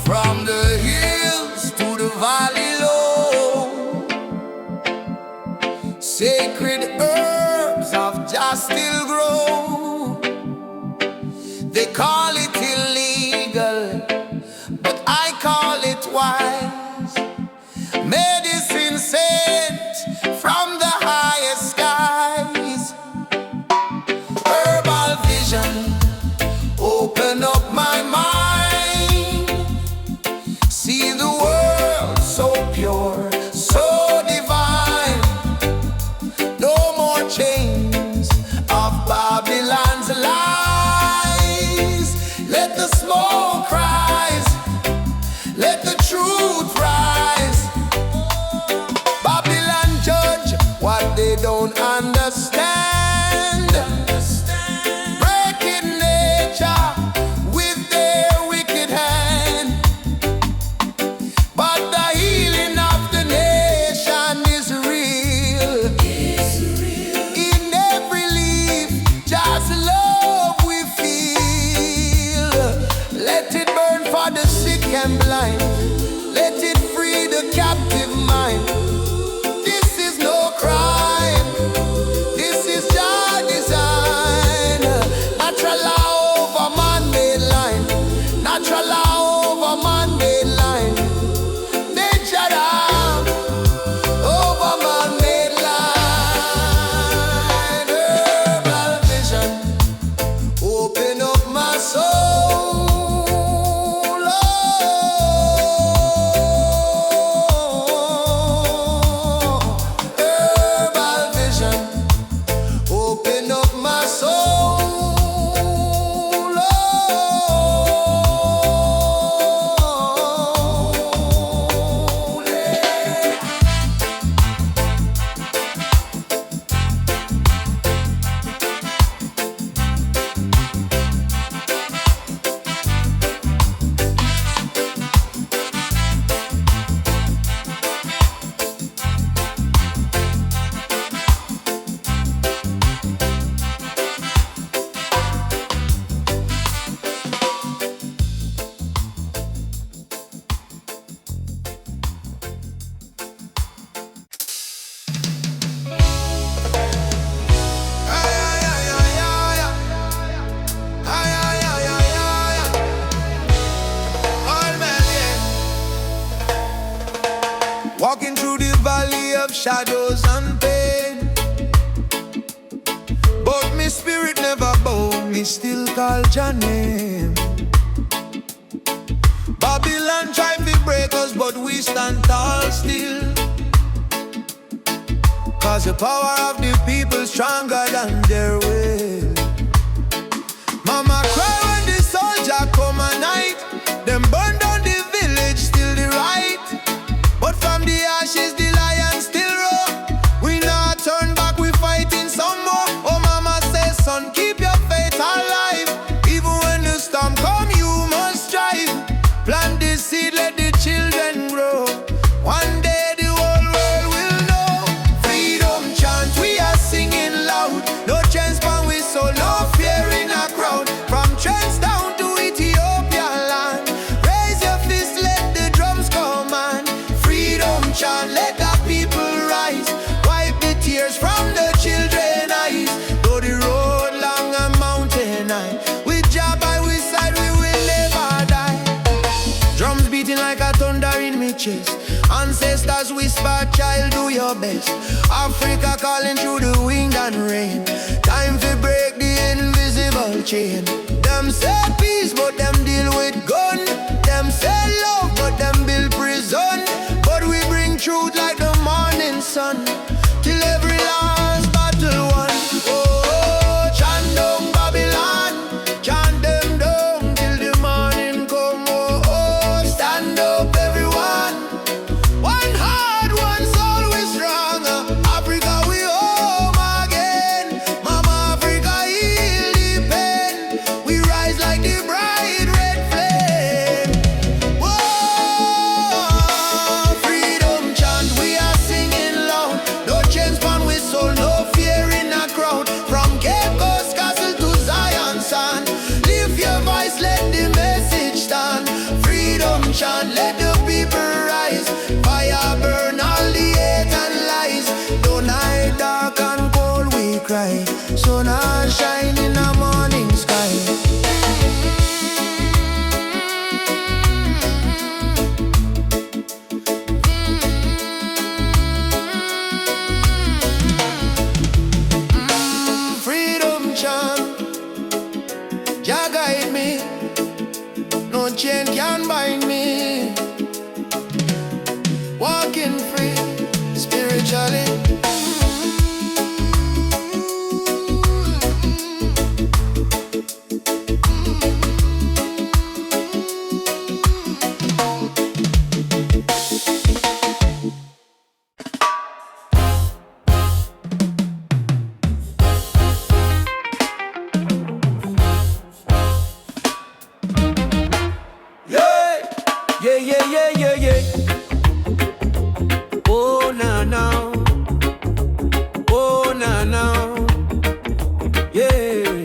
From the hills to the valley low, sacred herbs of just still grow. They call it illegal, but I call it wise. Medicine sent from the highest skies. Herbal vision, open up my mind. See the world so pure, so divine. No more chains of Babylon's lies. Let the smoke rise, let the truth rise. Babylon judge what they don't understand. Breaking nature with their wicked hand. But the healing of the nation is real. In every leaf, just love we feel. Let it burn for the sick and blind. Let it free the captive mind. This is no crime. This is God's design. shadows and pain. But me spirit never bow, me still call your name. Babylon try to break us, but we stand tall still. Cause the power of the people stronger than their will. Mama cry when the soldier come at night. Them burn down the village, still the right. But from the ashes the lion still roar. We not turn back, we fighting some more. Oh mama says, son, keep your faith alive. Even when the storm come, you must strive. Plant the seed, let the children grow. One day the whole world will know. Freedom chant, we are singing loud. No chance but we so no fear in a crowd. From Trents down to Ethiopia land. Raise your fist, let the drums command. Freedom chant, let the people rise. Wipe the tears from the children's eyes. Though the road long and mountain high, with Jah by we side we will never die. Drums beating like a thunder in me chest. Ancestors whisper, child, do your best. Africa calling through the wind and rain. Time to break the invisible chain. Them say peace, but them deal with gun. Them say love, but them build prison. But we bring truth like the morning sun, till every last battle won. Oh, chant down Babylon, chant them down till the morning come. Oh, oh, stand up everyone. One heart, one soul, we stronger. Africa, we home again. Mama Africa, heal the pain. We rise like the bright red flame. Whoa, freedom chant, we are singing loud. No chains pan we soul, no fear in a crowd. From Cape Coast Castle to Zion Sand, lift your voice, let the message stand. Freedom chant, let the people rise. Fire burn all the hate and lies. Though night dark and cold we cry, sun and shine in the morning sky. Freedom chant, Jah guide me. No chain can bind me. Walking free, spiritually. Yeah. Oh, now. Oh, now. Yeah.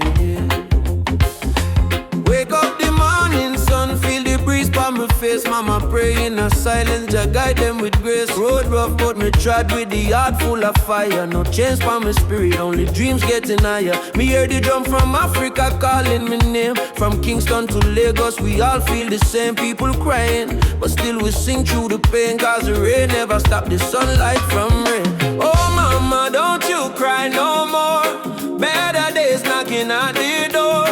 Wake up the morning sun, feel the breeze by my face. Mama pray in a silence, Jah guide them with grace. Road rough, but me trod with the heart full of fire. No change for my spirit, only dreams getting higher. Me hear the drum from Africa calling me name. From Kingston to Lagos, we all feel the same. People crying, but still we sing through the pain. Cause the rain never stop the sunlight from rain. Oh mama, don't you cry no more. Better days knocking at the door.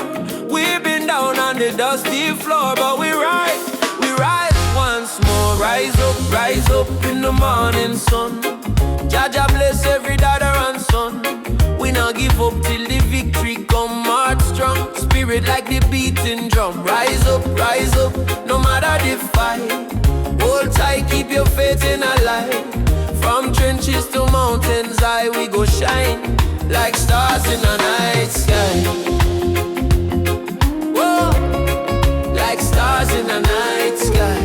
We've been down on the dusty floor, but we rise once more. Rise up in the morning sun. Jah Jah bless every daughter and son. We not give up till the victory come. Heart strong, spirit like the beating drum. Rise up, no matter the fight. Hold tight, keep your faith in a light. From trenches to mountains high, we go shine like stars in the night sky. Whoa, like stars in the night sky.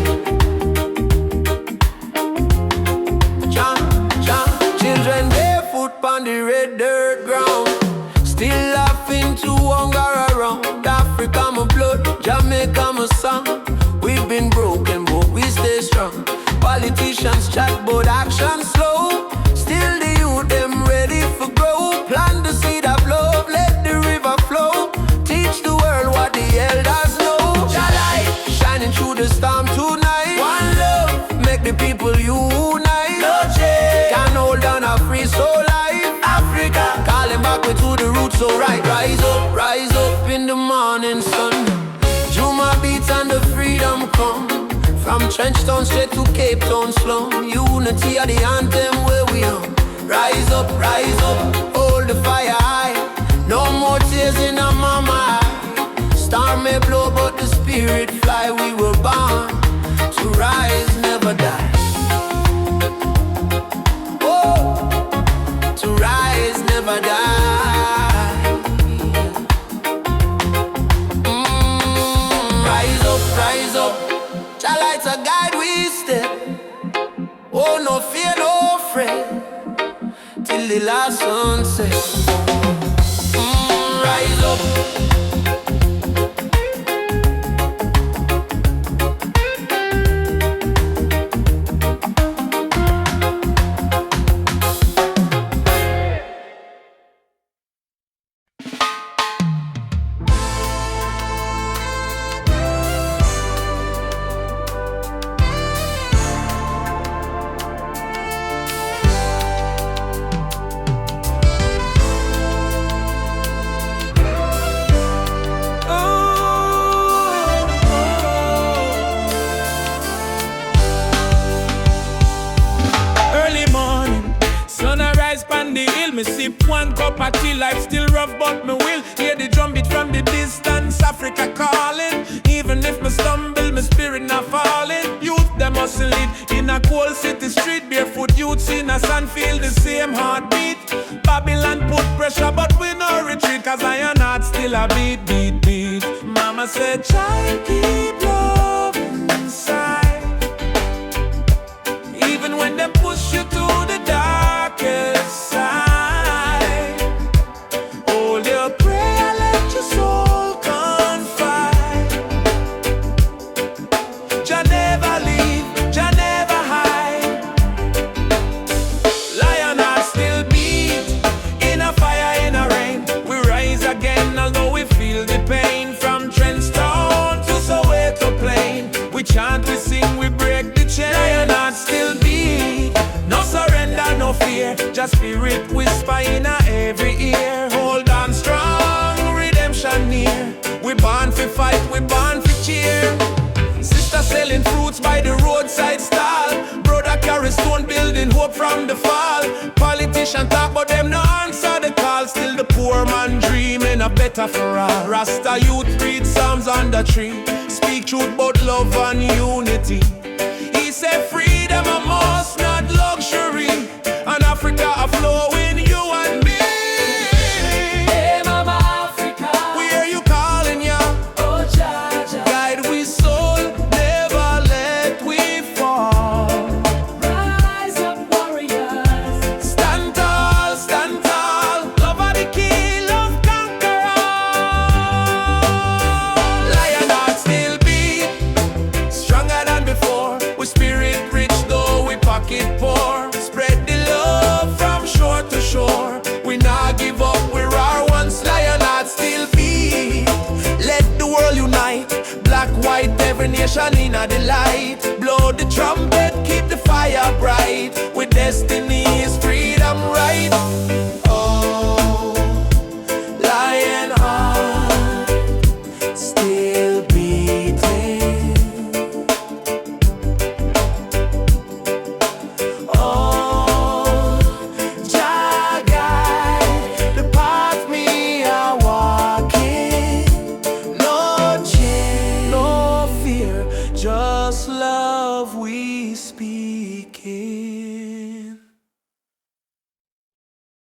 Children barefoot on the red dirt ground, still laughing to hunger around. Africa my blood, Jamaica my song. We've been broken but we stay strong. Politicians chat but action slow. Still the youth them ready for grow. Plant the seed of love, let the river flow. Teach the world what the elders know. Jah light shining through the storm tonight. One love, make the people unite. No change can hold on back way to the roots. So rise up in the morning sun. Juma beats and the freedom come. From Trenchtown straight to Cape Town slum. Unity are the anthem where we on. Rise up, hold the fire high. No more tears in our mama eye. Storm may blow but the spirit fly. We were born to rise, never die. Oh, to rise, never die. Rise up. Jah lights a guide we step. Oh, no fear, no fret. Till the last sunset. Rise up. Me sip one cup of tea, life still rough but me will hear the drum beat from the distance, Africa calling. Even if me stumble, my spirit not falling. Youth them hustle it in a cold city street. Barefoot youths in a sand feel the same heartbeat. Babylon put pressure but we no retreat, cause iron heart still a beat. Mama said child keep love inside. Even when they push you to the darkest side. Chant, we sing, we break the chain. Lion heart still beat. No surrender, no fear. Just spirit whisper in every ear. Hold on strong, redemption near. We born for fight, we born for cheer. Sister selling fruits by the roadside stall. Brother carry stone building hope from the fall. Politician talk but them no answer the call. Still the poor man dreaming a better for all. Rasta youth read Psalms on the tree. Speak truth about love and unity. He said freedom a must, not luxury. And Africa a flow in you and me. Hey Mama Africa, We hear you calling ya. oh Jaja. Guide we soul, never let we fall. Rise up warriors. Stand tall, love are the key, love conquer all. Lion heart still beat, stronger than before. We spirit rich though we pocket poor. Spread the love from shore to shore. We not give up, we're our once. Lion heart still beat. Let the world unite. Black, white, every nation in a delight. Blow the trumpet, keep the fire bright. With destiny is freedom right. Oh, lion heart still beating. Oh, Jah guide the path me a walking. No change, no fear, just love we speaking.